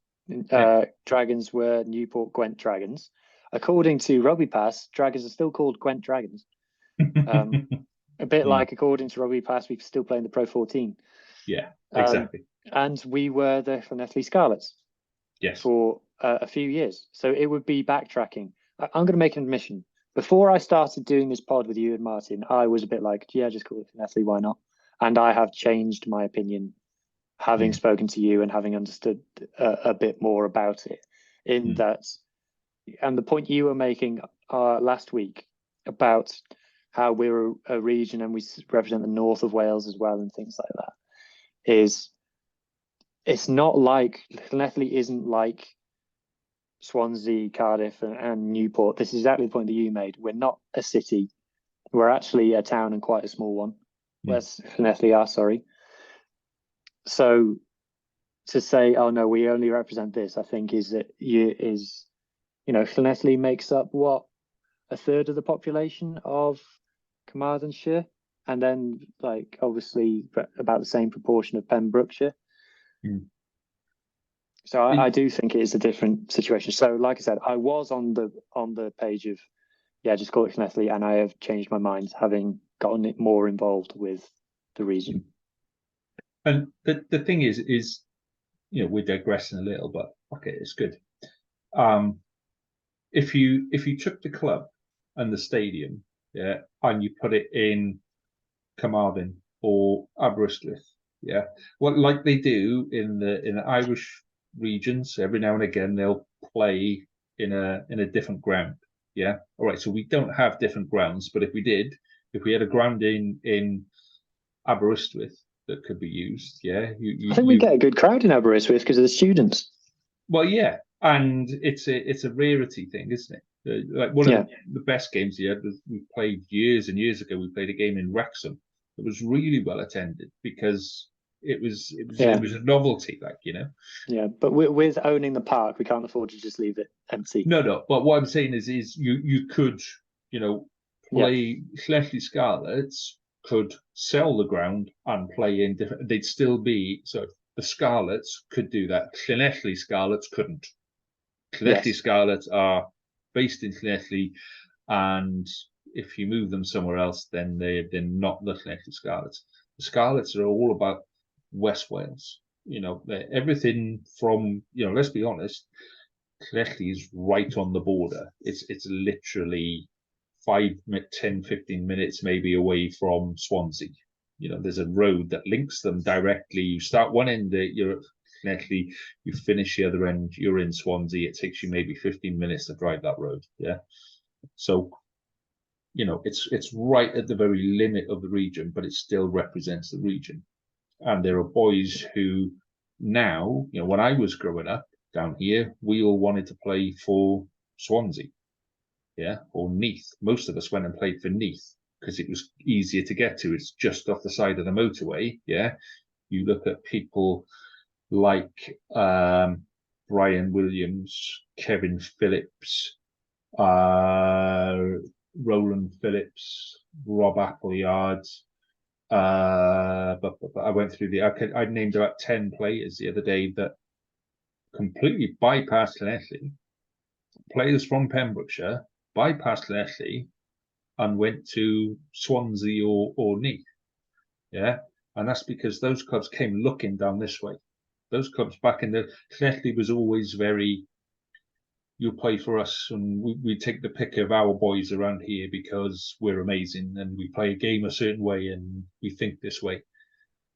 Dragons were Newport Gwent Dragons. According to Rugby Pass, Dragons are still called Gwent Dragons. A bit like, according to Rugby Pass, we're still playing the Pro 14. Yeah, exactly. And we were the Llanelli Scarlets. Yes. For a few years. So it would be backtracking. I'm going to make an admission. Before I started doing this pod with you and Martyn, I was a bit like, yeah, just call it Llanelli, why not? And I have changed my opinion, having spoken to you and having understood a bit more about it. In that, and the point you were making last week about how we're a region and we represent the north of Wales as well and things like that, is it's not like Llanelli isn't like Swansea, Cardiff, and Newport. This is exactly the point that you made. We're not a city. We're actually a town and quite a small one. Whereas Llanelli are, sorry. So to say, oh no, we only represent this, I think Llanelli makes up what, a third of the population of Carmarthenshire, and then obviously about the same proportion of Pembrokeshire. So I do think it is a different situation. So like I said, I was on the page of just call it Llanelli, and I have changed my mind, having gotten it more involved with the region. And the thing is we're digressing a little, but okay, it's good. If you took the club and the stadium, and you put it in Carmarthen or Aberystwyth, Yeah, well, like they do in the Irish regions, every now and again they'll play in a different ground. Yeah, all right. So we don't have different grounds, but if we did, if we had a ground in Aberystwyth that could be used, yeah, I think we get a good crowd in Aberystwyth because of the students. well, yeah, and it's a rarity thing, isn't it? Like one of the best games we had was we played years and years ago. We played a game in Wrexham that was really well attended because it was a novelty, like, you know. Yeah, but with owning the park, we can't afford to just leave it empty. No. But what I'm saying is you could, you know, play Llanelli Scarlets could sell the ground and play in different. They'd still be so the Scarlets could do that. Llanelli Scarlets couldn't. Llanelli Scarlets are based in Llanelli, and if you move them somewhere else, then they're not the Llanelli Scarlets. The Scarlets are all about West Wales. You know, everything from, you know, let's be honest, Llanelli is right on the border. It's literally 5, 10, 15 minutes maybe away from Swansea. You know, there's a road that links them directly. You start one end, you're Llanelli, you finish the other end, you're in Swansea. It takes you maybe 15 minutes to drive that road. Yeah. So, you know, it's right at the very limit of the region, but it still represents the region. And there are boys who now, you know, when I was growing up down here, we all wanted to play for Swansea, yeah, or Neath. Most of us went and played for Neath because it was easier to get to. It's just off the side of the motorway. Yeah, you look at people like Brian Williams, Kevin Phillips, Roland Phillips, Rob Appleyard. But I went through I named about 10 players the other day that completely bypassed Llanelli, players from Pembrokeshire, bypassed Llanelli and went to Swansea or Neath. Yeah. And that's because those clubs came looking down this way. Those clubs back in the Llanelli was always very, you play for us and we take the pick of our boys around here because we're amazing and we play a game a certain way and we think this way.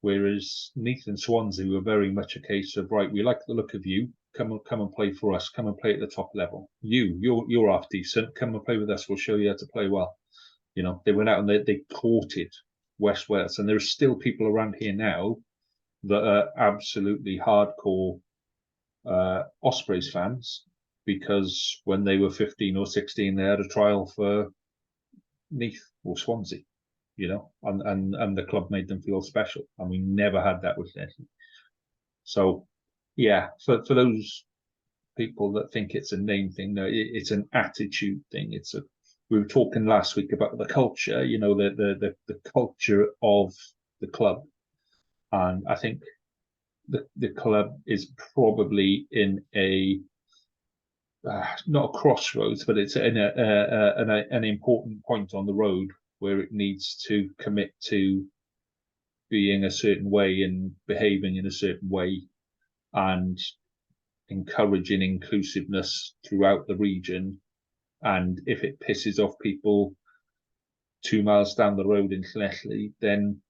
Whereas Neath and Swansea were very much a case of, right, we like the look of you, come and play for us, come and play at the top level. You're half decent, come and play with us, we'll show you how to play well. You know, they went out and they courted West Wales, and there's still people around here now that are absolutely hardcore Ospreys fans because when they were 15 or 16, they had a trial for Neath or Swansea, you know, and the club made them feel special, and we never had that with Llanelli. So, yeah, for those people that think it's a name thing, no, it's an attitude thing. We were talking last week about the culture, you know, the culture of the club, and I think the club is probably in a not a crossroads, but it's in an important point on the road where it needs to commit to being a certain way and behaving in a certain way and encouraging inclusiveness throughout the region. And if it pisses off people 2 miles down the road in Llanelli, then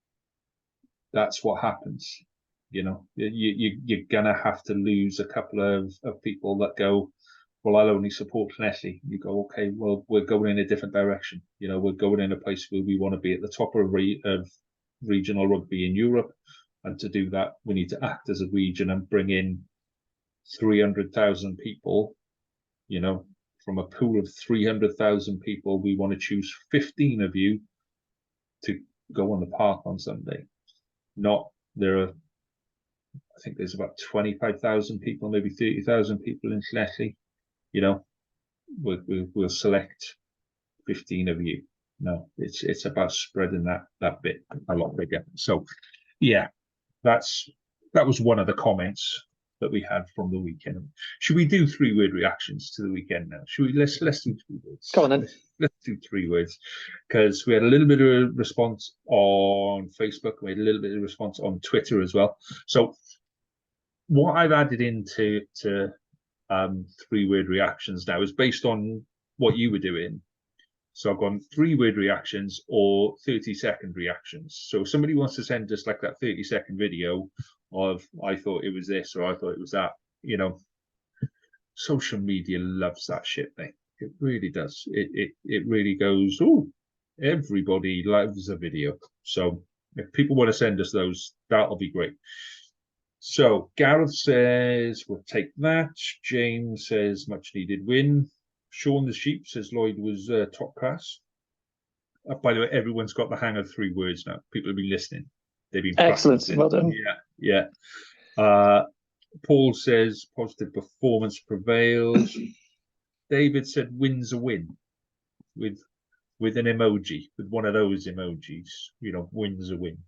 that's what happens. You know, you're gonna have to lose a couple of people that go, well, I'll only support Llanelli. You go, okay, well, we're going in a different direction. You know, we're going in a place where we want to be at the top of regional rugby in Europe. And to do that, we need to act as a region and bring in 300,000 people, you know, from a pool of 300,000 people. We want to choose 15 of you to go on the park on Sunday. I think there's about 25,000 people, maybe 30,000 people in Llanelli. You know, we'll select 15 of you. No, it's about spreading that bit a lot bigger. So, yeah, that was one of the comments that we had from the weekend. Should we do 3-word reactions to the weekend now? Should we? Let's do 3 words. Go on then. Let's do 3 words because we had a little bit of a response on Facebook. We had a little bit of response on Twitter as well. So, what I've added into 3-word reactions now is based on what you were doing. So I've gone 3-word reactions or 30-second reactions. So if somebody wants to send us like that 30-second video of I thought it was this or I thought it was that, you know, social media loves that shit, mate. It really does. It really goes, oh, everybody loves a video. So if people want to send us those, that'll be great. So Gareth says we'll take that. James says much needed win. Sean the Sheep says Lloyd was top class. By the way, everyone's got the hang of 3 words now. People have been listening. They've been Excellent. practicing. Well done. Yeah. Paul says positive performance prevails. David said wins a win with an emoji, with one of those emojis. You know, wins a win.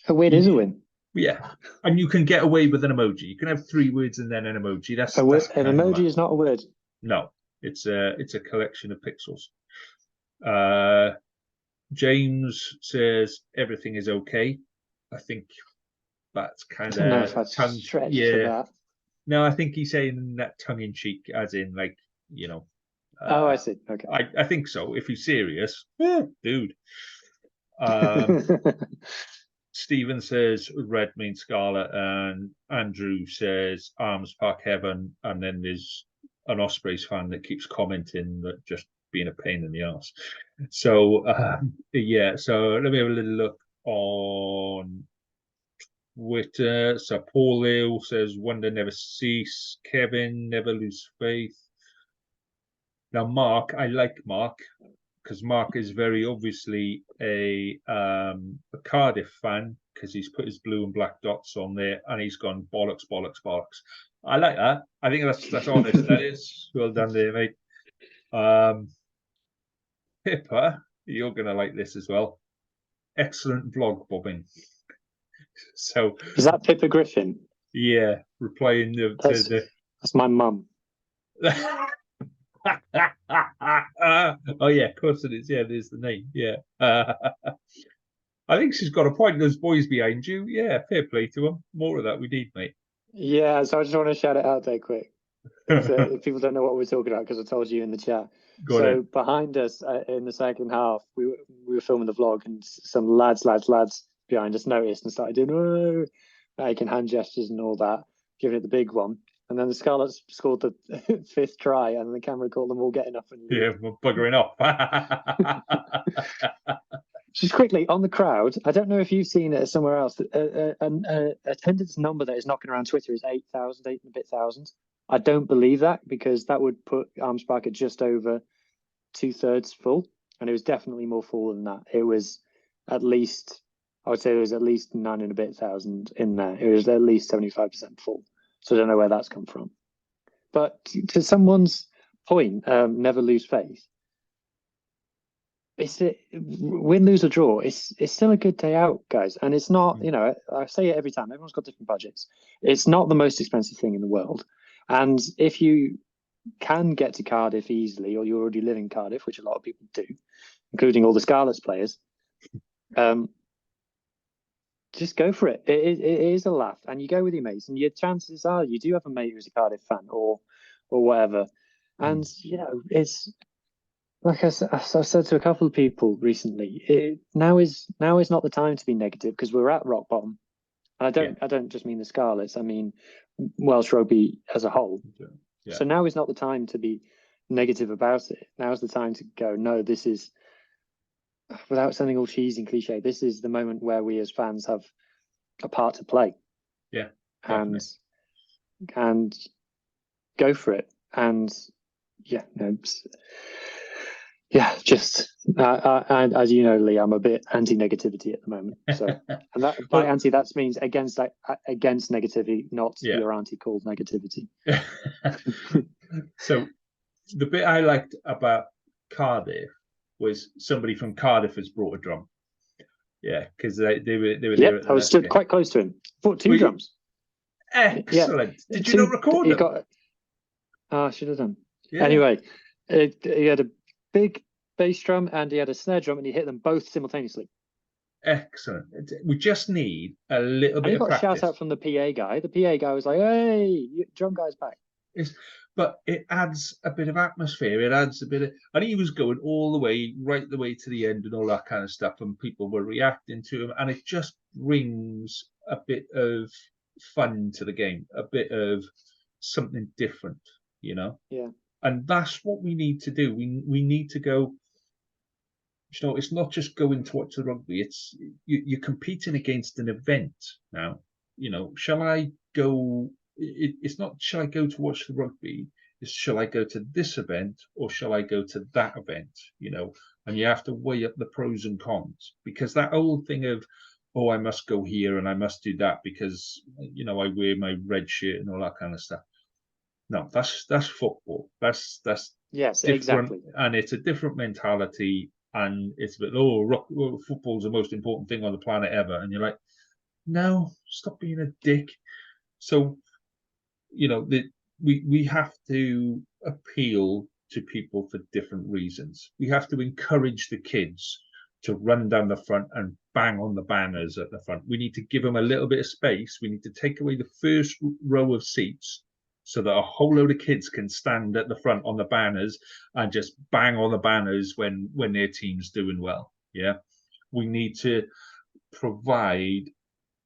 A win is a win. Yeah, and you can get away with an emoji. You can have 3 words and then an emoji. That's An emoji is not a word. No, it's a collection of pixels. James says everything is okay. I think that's kind I don't know of if I'd stretch for that. No, I think he's saying that tongue in cheek, as in like, you know. Oh, I see. Okay. I think so. If he's serious, dude. Stephen says red means scarlet, and Andrew says Arms Park Heaven, and then there's an Ospreys fan that keeps commenting that just being a pain in the arse. So yeah, so let me have a little look on Twitter. So Paul Leo says wonder never cease. Kevin, never lose faith. Now Mark, I like Mark because Mark is very obviously a Cardiff fan because he's put his blue and black dots on there and he's gone bollocks, bollocks, bollocks. I like that. I think that's honest. That is well done there, mate. Pippa, you're gonna like this as well. Excellent vlog bobbing. So is that Pippa Griffin? Yeah, replying to the. That's my mum. Oh yeah, of course it is. Yeah, there's the name. Yeah, I think she's got a point. Those boys behind you. Yeah, fair play to them. More of that we need, mate. Yeah, so I just want to shout it out there quick. So people don't know what we're talking about because I told you in the chat. Behind us in the second half, we were filming the vlog, and some lads behind us noticed and started doing making hand gestures and all that, giving it the big one. And then the Scarlets scored the 5th try, and the camera caught them all getting up and leaving. Yeah, we're buggering off. Just quickly on the crowd, I don't know if you've seen it somewhere else. Attendance number that is knocking around Twitter is 8,000, 8 and a bit thousand. I don't believe that because that would put Arms Park at just over 2/3 full, and it was definitely more full than that. It was at least, I would say there was at least 9 and a bit thousand in there. It was at least 75% full. So I don't know where that's come from. But to someone's point, never lose faith. It's win, lose or draw. It's still a good day out, guys. And it's not, you know, I say it every time. Everyone's got different budgets. It's not the most expensive thing in the world. And if you can get to Cardiff easily, or you already live in Cardiff, which a lot of people do, including all the Scarlets players, just go for it. It is a laugh, and you go with your mates, and your chances are you do have a mate who's a Cardiff fan or whatever. And you know, it's like I said to a couple of people recently. Now is not the time to be negative because we're at rock bottom. And I don't just mean the Scarlets. I mean Welsh rugby as a whole. Yeah. So now is not the time to be negative about it. Now's the time to go, no, this is, without sounding all cheesy and cliche, this is the moment where we as fans have a part to play. Yeah. And go for it. And just as you know, Lee, I'm a bit anti-negativity at the moment. So, and that by anti, that means against negativity, not your auntie called negativity. So, the bit I liked about Cardiff was somebody from Cardiff has brought a drum. Yeah, because they were there. I was stood quite close to him. Brought 2 drums. Excellent. Did you not record them? I should have done. Yeah. Anyway, he had a big bass drum and he had a snare drum, and he hit them both simultaneously. Excellent. We just need a little bit of practice. Got a shout out from the PA guy. The PA guy was like, "Hey, drum guy's back." but it adds a bit of atmosphere. It adds a bit of, and he was going all the way, right the way to the end, and all that kind of stuff, and people were reacting to him, and it just brings a bit of fun to the game, a bit of something different, you know. Yeah. And that's what we need to do. We need to go. You know, it's not just going to watch the rugby. It's you're competing against an event now. You know, shall I go? It's not shall I go to watch the rugby. It's shall I go to this event or shall I go to that event? You know, and you have to weigh up the pros and cons, because that old thing of, oh, I must go here and I must do that because you know I wear my red shirt and all that kind of stuff. No, that's football. That's Yes, different, exactly. and it's a different mentality. And it's a bit, oh, football's the most important thing on the planet ever, and you're like, no, stop being a dick. So, you know, we have to appeal to people for different reasons. We have to encourage the kids to run down the front and bang on the banners at the front. We need to give them a little bit of space. We need to take away the first row of seats so that a whole load of kids can stand at the front on the banners and just bang on the banners when their team's doing well. Yeah, we need to provide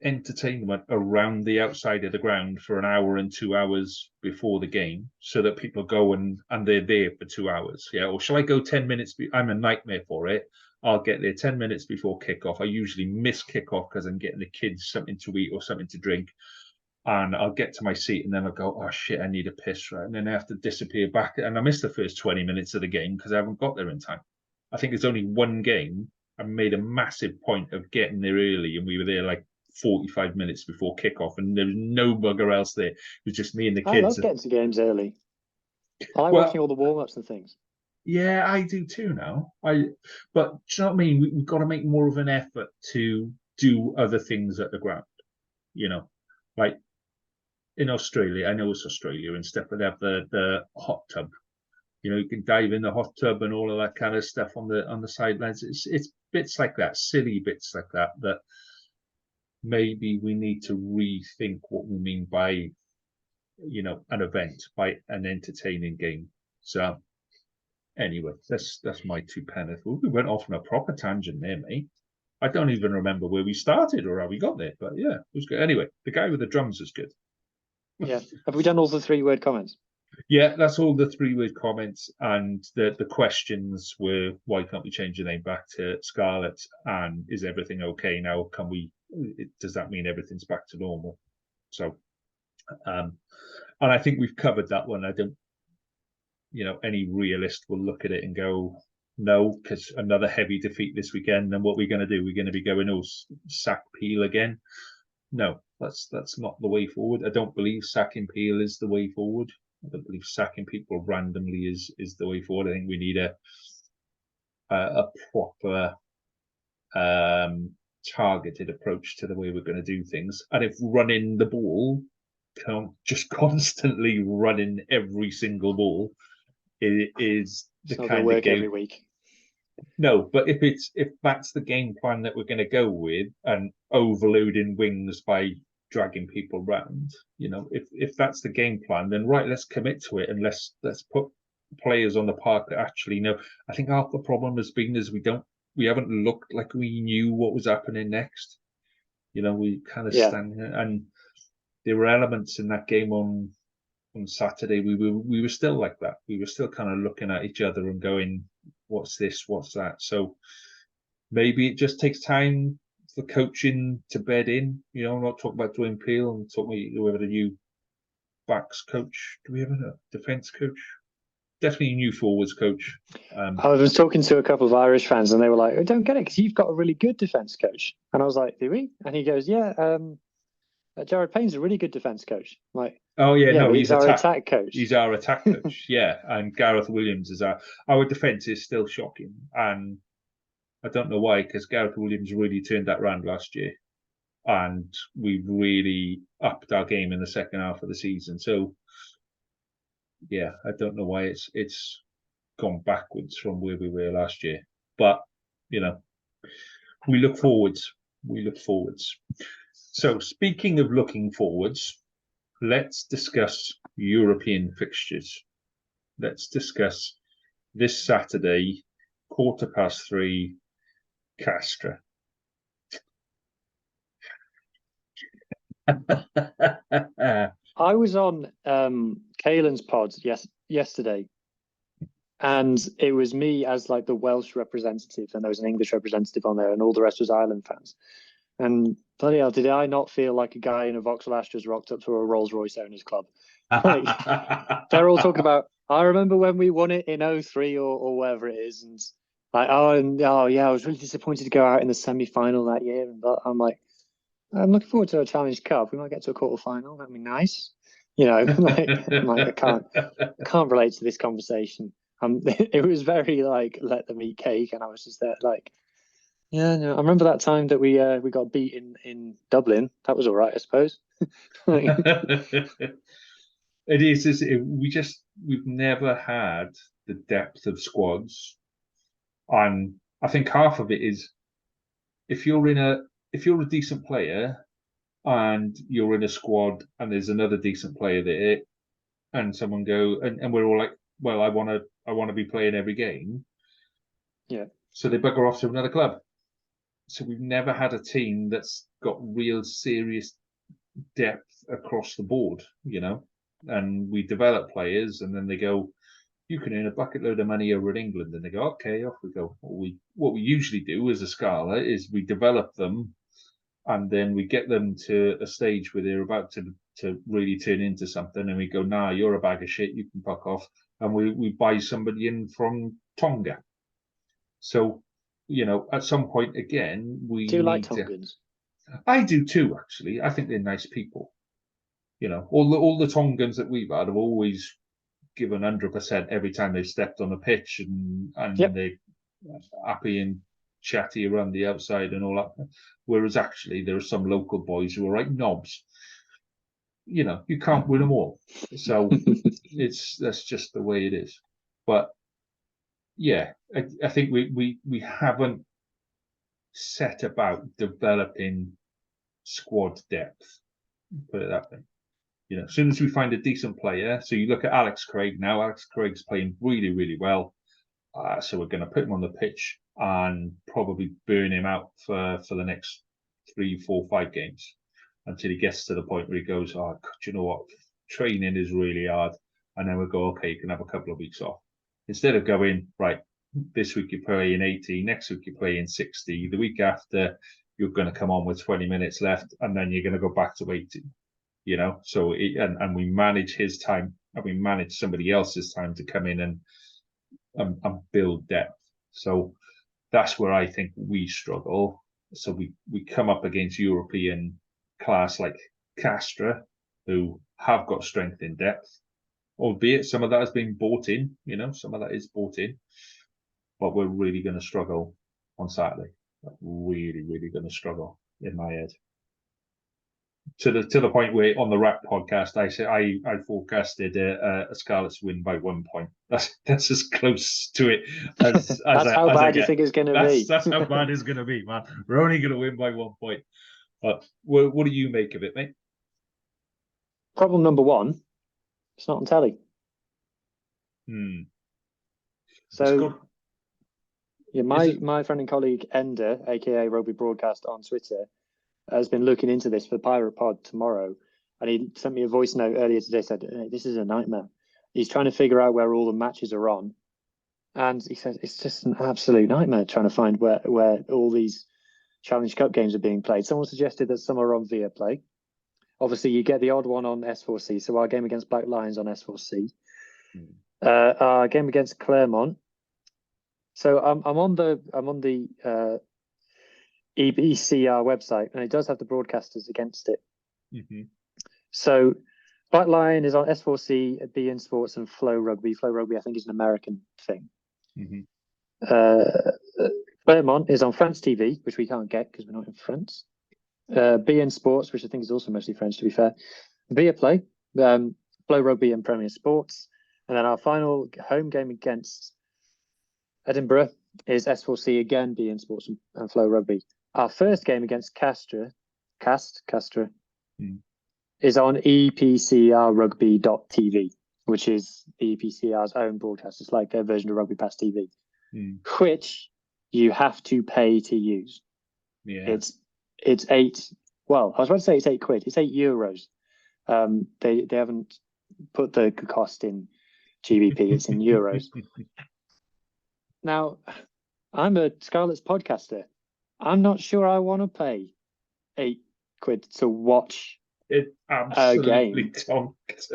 entertainment around the outside of the ground for an hour and 2 hours before the game, so that people go and they're there for 2 hours. Yeah, or shall I go 10 minutes? I'm a nightmare for it. I'll get there 10 minutes before kickoff. I usually miss kickoff because I'm getting the kids something to eat or something to drink. And I'll get to my seat and then I'll go, oh shit, I need a piss, right? And then I have to disappear back. And I miss the first 20 minutes of the game because I haven't got there in time. I think there's only one game I made a massive point of getting there early, and we were there like 45 minutes before kickoff, and there was no bugger else there. It was just me and the I kids. love getting to games early. I like Well, watching all the warm-ups and things. yeah, I do too now. But do you know what I mean? We've got to make more of an effort to do other things at the ground. You know, like in Australia, I know it's Australia and stuff, but they have the hot tub. You know, you can dive in the hot tub and all of that kind of stuff on the sidelines. It's bits like that, silly bits like that, that maybe we need to rethink what we mean by, you know, an event, by an entertaining game. So anyway, that's my 2 pence. We went off on a proper tangent there, mate. I don't even remember where we started or how we got there, but yeah, it was good. Anyway, the guy with the drums is good. Yeah. Have we done all the 3-word comments? Yeah, that's all the 3-word comments, and the questions were, why can't we change the name back to Scarlets, and is everything okay now? Can we? Does that mean everything's back to normal? So, and I think we've covered that one. I don't, you know, any realist will look at it and go, no, because another heavy defeat this weekend. And what we're going to do? We're going to be going, oh, sack Peel again. No, that's not the way forward. I don't believe sacking Peel is the way forward. I don't believe sacking people randomly is the way forward. I think we need a proper targeted approach to the way we're going to do things. And if running the ball, just constantly running every single ball, it is the It's not kind going to of work game. every week. No, but if that's the game plan that we're going to go with, and overloading wings by dragging people round, you know, if that's the game plan, then right, let's commit to it, and let's put players on the park that actually know. I think half the problem has been is we haven't looked like we knew what was happening next. You know, we kind of stand here, and there were elements in that game on Saturday. We were still like that. We were still kind of looking at each other and going, what's this, what's that? So maybe it just takes time for coaching to bed in. You know, I'm not talking about Dwayne Peel, I'm talking about whoever the new backs coach. Do we have a defence coach? Definitely a new forwards coach. I was talking to a couple of Irish fans and they were like, I don't get it because you've got a really good defence coach. And I was like, do we? And he goes, yeah, Jared Payne's a really good defence coach. I'm like, oh yeah, no, he's our attack coach. He's our attack coach, yeah. And Gareth Williams is our defence is still shocking, and I don't know why, because Gareth Williams really turned that round last year, and we really upped our game in the second half of the season. So yeah, I don't know why it's gone backwards from where we were last year, but you know, we look forwards. We look forwards. So speaking of looking forwards, let's discuss European fixtures. Let's discuss this Saturday, 3:15, Castres. I was on Kaelin's pod yesterday, and it was me as like the Welsh representative, and there was an English representative on there, and all the rest was Ireland fans. And bloody hell, did I not feel like a guy in a Vauxhall Astras rocked up to a Rolls Royce owners club? Like, they're all talking about, I remember when we won it in 03 or whatever it is, and like, oh yeah, I was really disappointed to go out in the semi-final that year. And I'm like, I'm looking forward to a Challenge Cup. We might get to a quarter-final. That'd be nice. You know, I can't relate to this conversation. It was very like, let them eat cake, and I was just there like, yeah, no, I remember that time that we got beat in Dublin. That was all right, I suppose. It is. We've never had the depth of squads, and I think half of it is if you're a decent player and you're in a squad and there's another decent player there, and someone go and we're all like, well, I want to be playing every game. Yeah. So they bugger off to another club. So we've never had a team that's got real serious depth across the board, you know. And we develop players, and then they go, you can earn a bucket load of money over in England, and they go, okay, off we go. What we usually do as a Scarlet is we develop them, and then we get them to a stage where they're about to really turn into something, and we go, nah, you're a bag of shit, you can fuck off, and we buy somebody in from Tonga. So, you know, at some point again, we do you like Tongans? I do too, actually. I think they're nice people. You know, all the Tongans that we've had have always given 100% every time they've stepped on the pitch, and Yep. they're happy and chatty around the outside and all that. Whereas actually, there are some local boys who are right knobs. You know, you can't win them all. So that's just the way it is. But yeah, I think we haven't set about developing squad depth. Put it that way. You know, as soon as we find a decent player, so you look at Alex Craig now. Alex Craig's playing really, really well. So we're going to put him on the pitch and probably burn him out for the next 3, 4, 5 games until he gets to the point where he goes, oh, do you know what? Training is really hard. And then we'll go, okay, you can have a couple of weeks off. Instead of going, right, this week you're playing 80, next week you're playing 60, the week after you're going to come on with 20 minutes left, and then you're going to go back to 80. You know, so and we manage his time, and we manage somebody else's time to come in and build depth. So that's where I think we struggle. So we come up against European class like Castres, who have got strength in depth, albeit some of that has been bought in. You know, some of that is bought in, but we're really going to struggle on Saturday. Really, really going to struggle in my head. To the point where on the Rap podcast I said I forecasted a Scarlets win by 1 point. That's as close to it as that's how bad you think it's going to be. That's how bad it's going to be, man. We're only going to win by 1 point. But what do you make of it, mate? Problem number one: it's not on telly. So, yeah, my friend and colleague Ender, aka Rugby Broadcast on Twitter, has been looking into this for Pirate Pod tomorrow, and he sent me a voice note earlier today. Said, "This is a nightmare." He's trying to figure out where all the matches are on, and he says it's just an absolute nightmare trying to find where all these Challenge Cup games are being played. Someone suggested that some are on Viaplay. Obviously, you get the odd one on S4C. So our game against Black Lions on S4C, our game against Claremont. So I'm on the EBCR website, and it does have the broadcasters against it. Mm-hmm. So Black Lion is on S4C, BN Sports, and Flow Rugby. Flow Rugby, I think, is an American thing. Mm-hmm. Claremont is on France TV, which we can't get because we're not in France. BN Sports, which I think is also mostly French, to be fair. Viaplay, Flow Rugby, and Premier Sports. And then our final home game against Edinburgh is S4C again, BN Sports, and Flow Rugby. Our first game against Castres, is on epcrrugby.tv, which is the EPCR's own broadcast. It's like their version of Rugby Pass TV, which you have to pay to use. Yeah. It's eight. Well, I was about to say it's £8. It's €8. They haven't put the cost in GBP. It's in euros. Now, I'm a Scarlets podcaster. I'm not sure I want to pay £8 to watch It a game. tonked.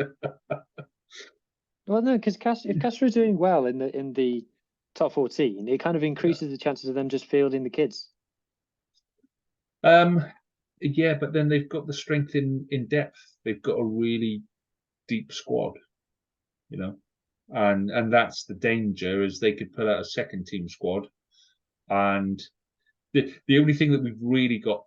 Well, no, because if Castres are doing well in the top 14, it kind of increases the chances of them just fielding the kids. Yeah, but then they've got the strength in depth. They've got a really deep squad, and that's the danger, is they could put out a second team squad, and the only thing that we've really got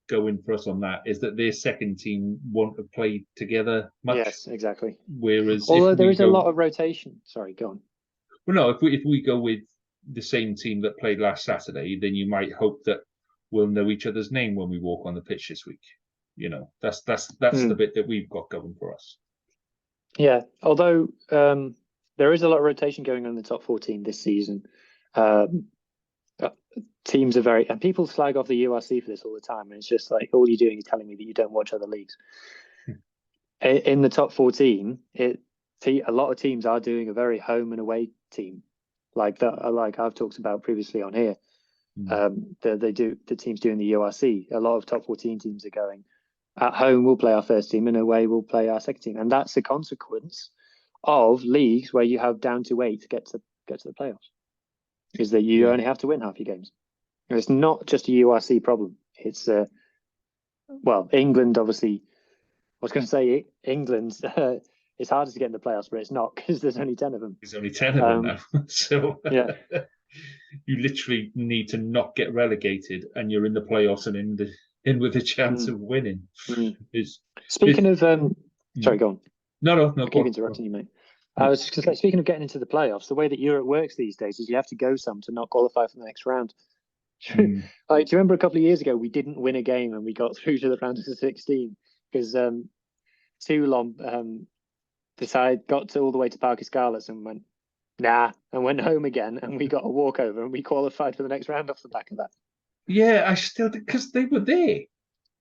going for us on that is that their second team won't have played together much. Yes, exactly. Whereas, although there is a lot of rotation. Sorry, go on. Well, no, if we go with the same team that played last Saturday, then you might hope that we'll know each other's name when we walk on the pitch this week. That's the bit that we've got going for us. Yeah, although there is a lot of rotation going on in the top 14 this season. Teams are and people slag off the URC for this all the time, and it's just like, all you're doing is telling me that you don't watch other leagues. In the top 14, a lot of teams are doing a very home and away team, like I've talked about previously on here. The teams doing the URC. A lot of top 14 teams are going, at home we'll play our first team, and away we'll play our second team, and that's a consequence of leagues where you have down to 8 to get to the playoffs. Is that you only have to win half your games. And it's not just a URC problem. It's England, obviously. I was going to say England. It's harder to get in the playoffs, but it's not, because there's only 10 of them. There's only 10 of them now. So yeah, you literally need to not get relegated, and you're in the playoffs and in with a chance of winning. Speaking of, sorry, go on. No. I keep interrupting you, mate. I was just going to say, speaking of getting into the playoffs, the way that Europe works these days is you have to go some to not qualify for the next round. Like, do you remember a couple of years ago we didn't win a game and we got through to the round of 16 because Toulon got all the way to Parker Scarlets and went nah, and went home again, and we got a walkover and we qualified for the next round off the back of that. Yeah, I still, because they were there.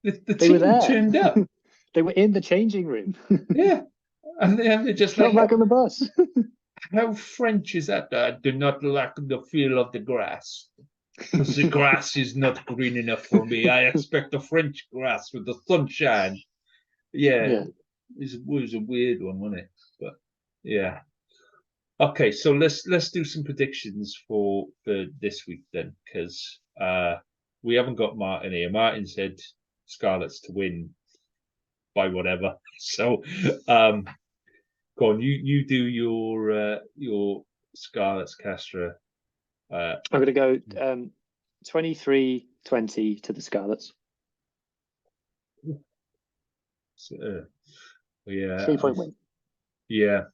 The they team were there. Turned up. They were in the changing room. Yeah. And they're just not back on the bus. How French is that? I do not like the feel of the grass. Because the grass is not green enough for me. I expect the French grass with the sunshine. Yeah. It was a weird one, wasn't it? But yeah. Okay, so let's do some predictions for this week then, because we haven't got Martyn here. Martyn said Scarlets to win by whatever. So go on, you do your Scarlets, Castres. I'm going to go 23-20 to the Scarlets. Yeah, 3-point win. Yeah.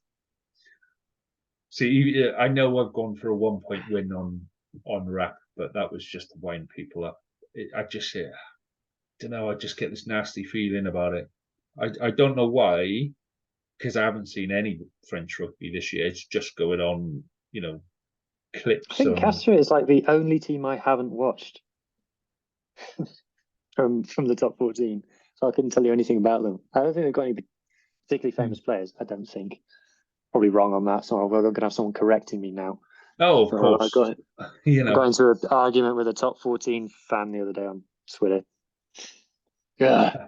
See, I know I've gone for a 1-point win on rap, but that was just to wind people up. I just don't know. I just get this nasty feeling about it. I don't know why, because I haven't seen any French rugby this year. It's just going on, clips. I think Castres is like the only team I haven't watched from the top 14, so I couldn't tell you anything about them. I don't think they've got any particularly famous players. I don't think. Probably wrong on that, so we're going to have someone correcting me now. Oh, of course. I got into an argument with a top 14 fan the other day on Twitter. Yeah.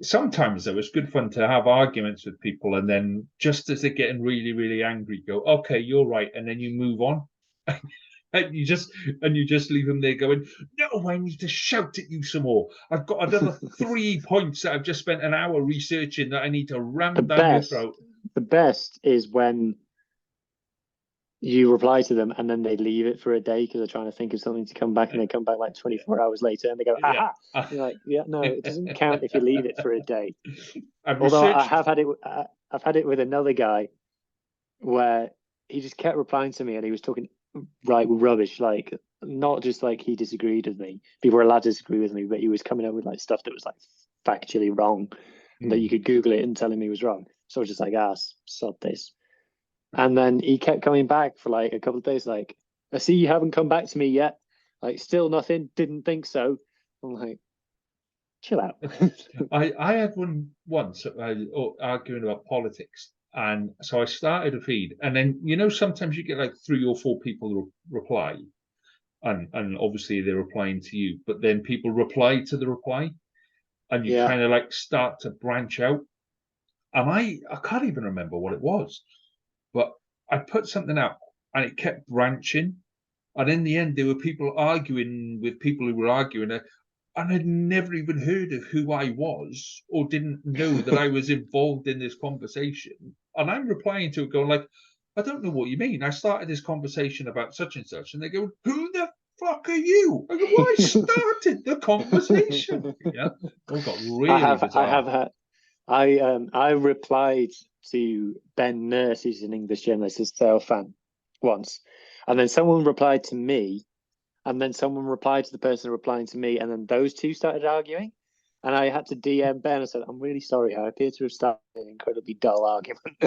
Sometimes, though, it's good fun to have arguments with people, and then just as they're getting really, really angry, go, okay, you're right, and then you move on. and you just leave them there going, no, I need to shout at you some more. I've got another 3 points that I've just spent an hour researching that I need to ram down your throat. The best is when you reply to them and then they leave it for a day because they're trying to think of something to come back, and they come back like 24 hours later and they go, aha. You're like, yeah, no, it doesn't count if you leave it for a day. Although I've had it with another guy where he just kept replying to me and he was talking rubbish, like not just like he disagreed with me. People were allowed to disagree with me, but he was coming up with like stuff that was like factually wrong. and that you could Google it and telling me he was wrong. So I was just like, sod this. And then he kept coming back for like a couple of days, like, I see you haven't come back to me yet. Like, still nothing, didn't think so. I'm like, chill out. I had one once arguing about politics, and so I started a feed, and then sometimes you get like 3 or 4 people reply, and obviously they're replying to you, but then people reply to the reply, and you kind of like start to branch out. And I can't even remember what it was, but I put something out and it kept branching, and in the end there were people arguing with people who were arguing, and I'd never even heard of who I was or didn't know that I was involved in this conversation. And I'm replying to it going like, I don't know what you mean. I started this conversation about such and such. And they go, who the fuck are you? I go, well, I started the conversation. Yeah. I got really bizarre. I replied to Ben Nurse, who's an English journalist, as Sale fan once. And then someone replied to me. And then someone replied to the person replying to me, and then those two started arguing. And I had to DM Ben and said, I'm really sorry, I appear to have started an incredibly dull argument.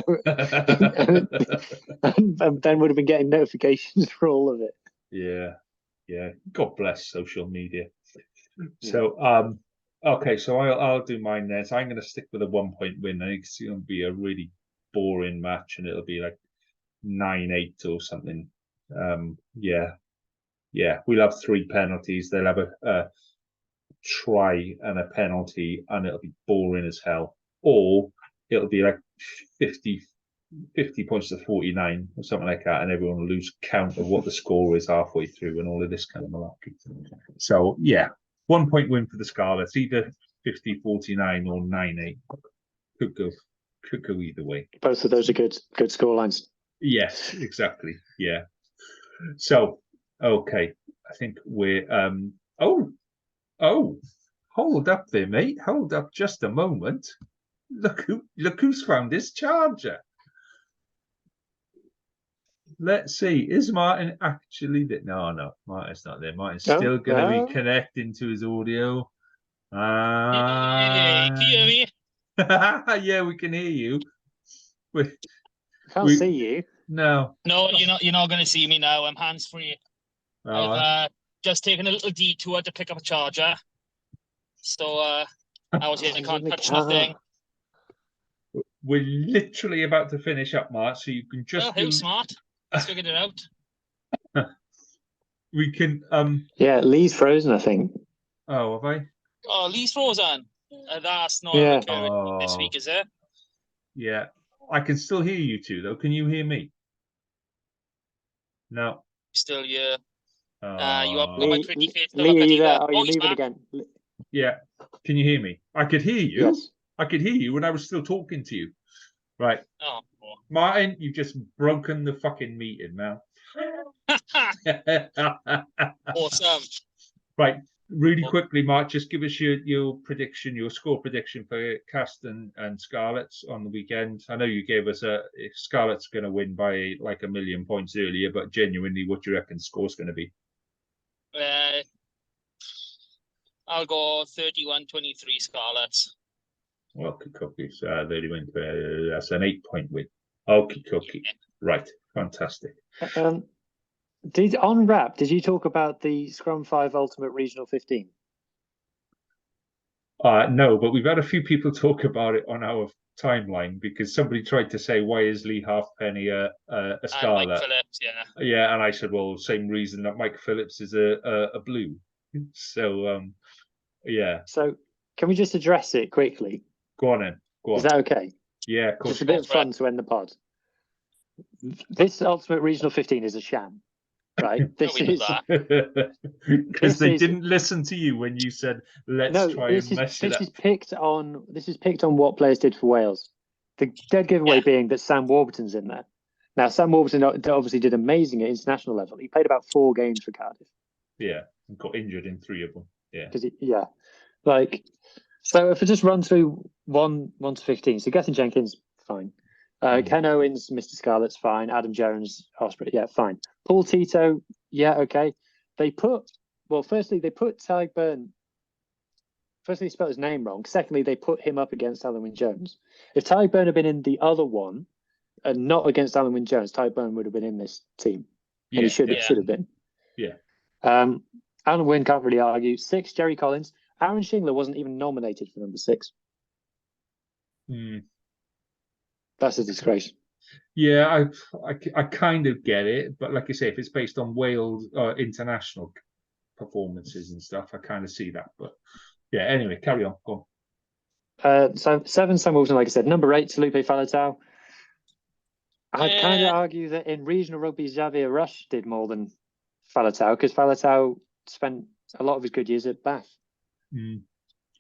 and Ben would have been getting notifications for all of it. Yeah. God bless social media. So, okay, so I'll do mine then. So I'm going to stick with a 1-point win. I think it's going to be a really boring match, and it'll be like 9-8 or something. Yeah, we'll have 3 penalties. They'll have a try and a penalty, and it'll be boring as hell. Or it'll be like 50 points to 49 or something like that, and everyone will lose count of what the score is halfway through and all of this kind of malarkey. So, yeah, 1-point win for the Scarlets, either 50-49 or 9-8. Could go either way. Both of those are good scorelines. Yes, exactly. Yeah. So, okay, I think we're hold up there, mate. Hold up just a moment. Look who's found his charger. Let's see. Is Martyn actually there? No, Martyn's not there. Martyn's still going to be connecting to his audio. Can you hear me? Yeah, we can hear you. Can't see you. No, you're not going to see me now. I'm hands free. I've just taken a little detour to pick up a charger. So out here, I can't touch nothing. We're literally about to finish up, Mart, so you can just. How smart! Let's figure it out. We can. Yeah, Lee's frozen, I think. Oh, have I? Oh, Lee's frozen. That's not recurring this week, is it? Yeah, I can still hear you two, though. Can you hear me? No. Still, yeah. You have Lee, my pretty face. Lee, are you there? Are you moving again? Yeah. Can you hear me? I could hear you. Yes. I could hear you when I was still talking to you. Right. Oh. Martyn, you've just broken the fucking meeting now. Awesome. Right. Really quickly, Mark, just give us your prediction, your score prediction for Castres and Scarlets on the weekend. I know you gave us Scarlets going to win by like 1 million points earlier, but genuinely, what do you reckon the score's going to be? I'll go 31-23 Scarlets. Well, cookies. 31. That's an 8-point win. Okay, cookie. Right. Fantastic. On Wrap, did you talk about the Scrum 5 Ultimate Regional 15? No, but we've had a few people talk about it on our timeline because somebody tried to say, why is Lee Halfpenny a Scarlet? Mike Phillips, yeah. Yeah, and I said, well, same reason that Mike Phillips is a blue. So, yeah. So, can we just address it quickly? Go on, then. Go on. Is that okay? Yeah, of course. Just a bit of fun to end the pod. This Ultimate Regional 15 is a sham. Right, this is because they didn't listen to you when you said let's try and mess it up. This is picked on what players did for Wales. The dead giveaway being that Sam Warburton's in there. Now, Sam Warburton obviously did amazing at international level. He played about 4 games for Cardiff. Yeah, and got injured in 3 of them. Yeah, so if I just run through 1 to 15. So Gethin Jenkins, fine. Ken Owens, Mr. Scarlet's fine. Adam Jones, Osprey, yeah, fine. Paul Tito, yeah, okay. Firstly, they put Tyburn firstly, he spelled his name wrong. Secondly, they put him up against Alan Wynne-Jones. If Ty Burn had been in the other one, and not against Alan Wynne-Jones, Ty Burn would have been in this team. And he should have been. Yeah. Alan Wynne can't really argue. 6, Jerry Collins. Aaron Shingler wasn't even nominated for number 6. That's a disgrace. Yeah, I kind of get it, but like I say, if it's based on Wales international performances and stuff, I kind of see that. But yeah, anyway, carry on. Go on. So 7, Sam Wilson, like I said. Number 8, Felipe Faletau. I'd kind of argue that in regional rugby, Xavier Rush did more than Faletau, because Faletau spent a lot of his good years at Bath.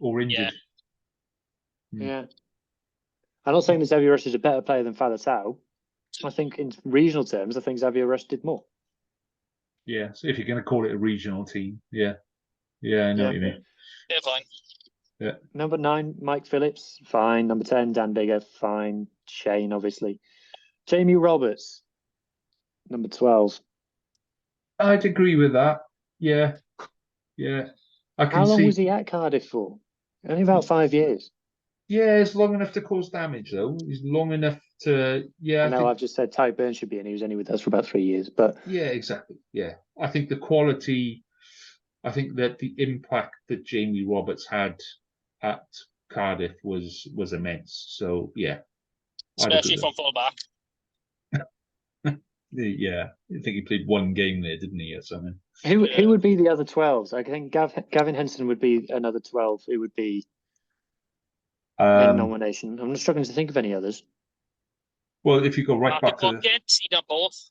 Or injured. Yeah. I'm not saying that Xavier Rush is a better player than Faletau. I think in regional terms, I think Xavier Rush did more. Yeah, so if you're going to call it a regional team, yeah, I know what you mean. Yeah, fine. Yeah. Number 9, Mike Phillips, fine. Number 10, Dan Bigger, fine. Shane, obviously. Jamie Roberts, number 12. I'd agree with that. Yeah. How long was he at Cardiff for? Only about 5 years. Yeah, it's long enough to cause damage, though. He's long enough to. Yeah, I know. I've just said Ty Burn should be in. He was only with us for about 3 years, but yeah, exactly. Yeah, I think the quality. I think that the impact that Jamie Roberts had at Cardiff was immense. So yeah, especially from fullback. Yeah, I think he played one game there, didn't he, or something? Who would be the other 12s? I think Gavin Henson would be another 12. It would be in nomination. I'm not struggling to think of any others. Well, if you go right back to Gibbs, he done both.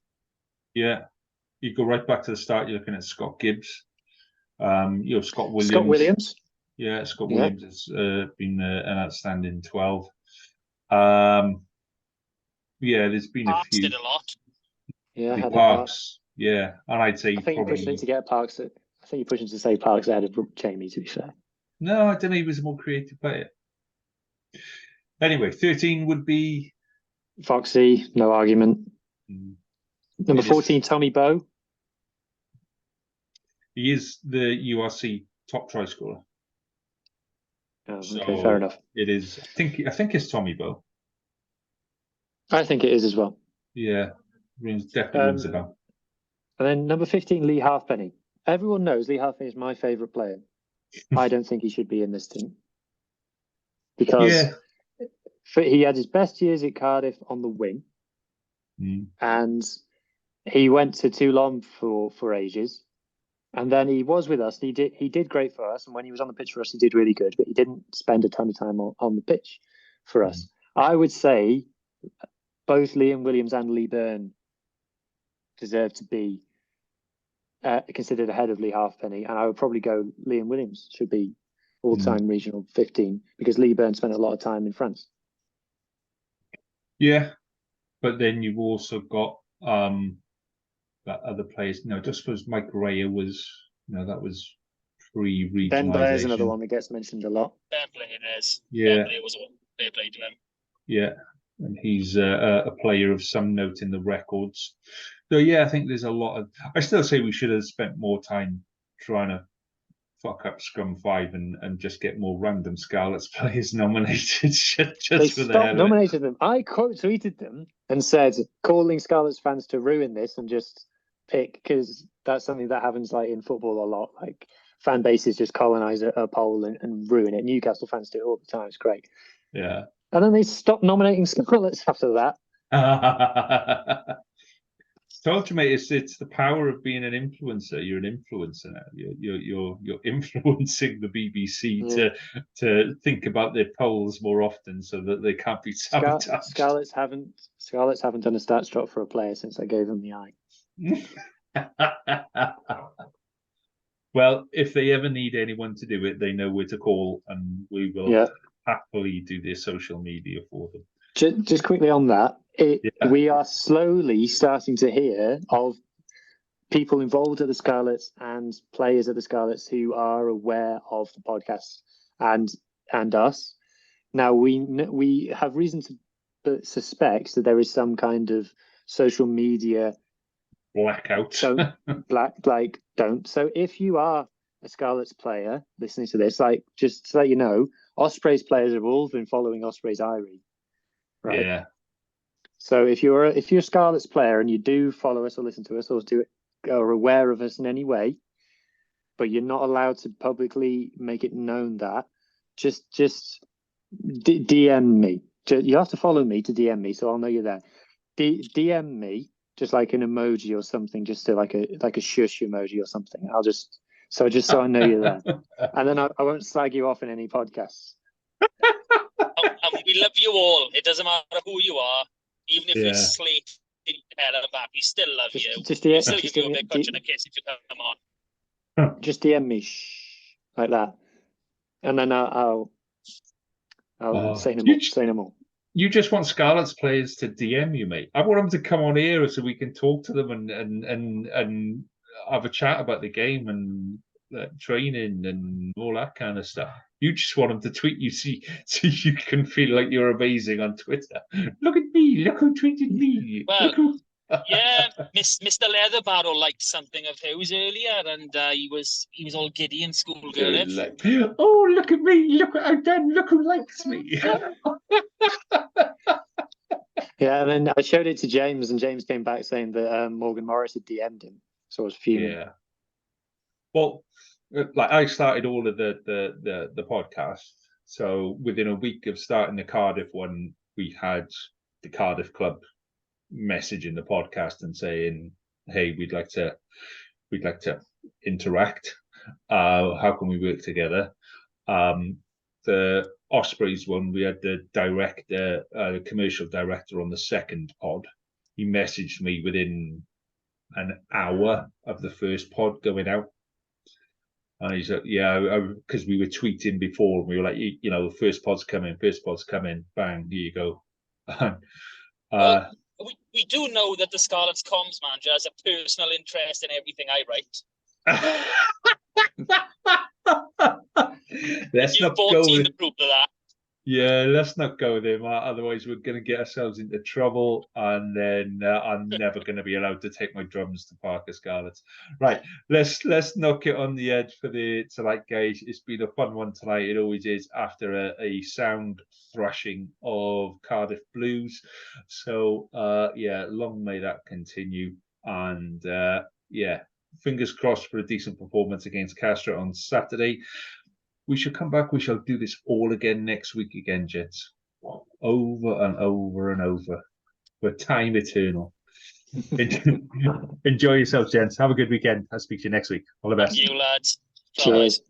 Yeah, you go right back to the start. You're looking at Scott Gibbs. Scott Williams. Scott Williams. Yeah, Scott Williams has been an outstanding 12. Yeah, there's been Parks a few. did a lot. Yeah, Parks. Yeah, and I'd say I think probably. You're pushing to get Parks. I think you're pushing to say Parks ahead of Jamie. To be fair. No, I don't know. He was a more creative player. Anyway, 13 would be Foxy. No argument. Number 14, Tommy Bowe. He is the URC top try scorer. Oh, okay, fair enough. It is. I think it's Tommy Bowe. I think it is as well. Yeah, definitely rings a bell. And then number 15, Lee Halfpenny. Everyone knows Lee Halfpenny is my favourite player. I don't think he should be in this team because he had his best years at Cardiff on the wing, and he went to Toulon for ages, and then he was with us. He did great for us, and when he was on the pitch for us, he did really good. But he didn't spend a ton of time on the pitch for us. I would say both Liam Williams and Lee Byrne deserve to be considered ahead of Lee Halfpenny, and I would probably go Liam Williams should be all-time regional 15 because Lee Byrne spent a lot of time in France. Yeah, but then you've also got that other players. Just suppose Mike Raya was, that was pre-regionalisation. Ben Blair's another one that gets mentioned a lot. Ben Blair is. Yeah. Ben Blair was a fair play to him. Yeah, and he's a player of some note in the records. So yeah, I think there's a lot of. I still say we should have spent more time trying to fuck up Scrum 5 and just get more random Scarlets players nominated. They stopped nominating them. I quote tweeted them and said, calling Scarlets fans to ruin this and just pick, because that's something that happens like in football a lot. Like fan bases just colonize a poll and ruin it. Newcastle fans do it all the time. It's great. Yeah. And then they stopped nominating Scarlets after that. Told you, mate, it's the power of being an influencer. You're an influencer now. You're influencing the BBC to think about their polls more often so that they can't be sabotaged. Scarlets haven't done a stats drop for a player since I gave them the eye. Well, if they ever need anyone to do it, they know where to call, and we will happily do their social media for them. Just quickly on that, we are slowly starting to hear of people involved at the Scarlets and players at the Scarlets who are aware of the podcast and us. Now we have reason to suspect that there is some kind of social media blackout. Don't. So if you are a Scarlets player listening to this, like, just to let you know, Ospreys players have all been following Ospreys Irie, right? Yeah. So if you're a Scarlets player and you do follow us or listen to us or are aware of us in any way, but you're not allowed to publicly make it known that, just DM me. You have to follow me to DM me, so I'll know you're there. DM me, just like an emoji or something, just to like a shush emoji or something. So I know you're there, and then I won't slag you off in any podcasts. And we love you all. It doesn't matter who you are, even if Yeah. you're slating hell out of back, we still love you. Just We'll still give you a big punch and a kiss if you come on. Just DM me, like that, and then I'll say no more. Say no more. You just want Scarlets players to DM you, mate. I want them to come on here so we can talk to them and have a chat about the game and training and all that kind of stuff. You just want them to tweet you, so you can feel like you're amazing on Twitter. Look at me! Look who tweeted me! Well, yeah, Mr. Leatherbarrow liked something of Huw's earlier, and he was all giddy in school. Like, oh, look at me! Look what I've done! Look who likes me! Yeah, and then I showed it to James, and James came back saying that Morgan Morris had DM'd him, so I was fuming. Yeah. Well, like I started all of the podcast, so within a week of starting the Cardiff one, we had the Cardiff club messaging the podcast and saying, "Hey, we'd like to interact. How can we work together?" The Ospreys one, we had the director, the commercial director on the second pod. He messaged me within an hour of the first pod going out. And he's like, yeah, because we were tweeting before, and we were like, you know, first pod's coming, bang, here you go. Well, we do know that the Scarlets comms manager has a personal interest in everything I write. Let's You've not both go seen with the proof of that. Yeah, let's not go there, Matt. Otherwise, we're going to get ourselves into trouble, and then I'm never going to be allowed to take my drums to Parker Scarlets. Right, let's knock it on the head for tonight, guys. It's been a fun one tonight. It always is after a sound thrashing of Cardiff Blues. So yeah, long may that continue, and yeah, fingers crossed for a decent performance against Castres on Saturday. We shall come back. We shall do this all again next week again, gents. Over and over and over. For time eternal. Enjoy yourselves, gents. Have a good weekend. I'll speak to you next week. All the best. Thank you, lads. Cheers.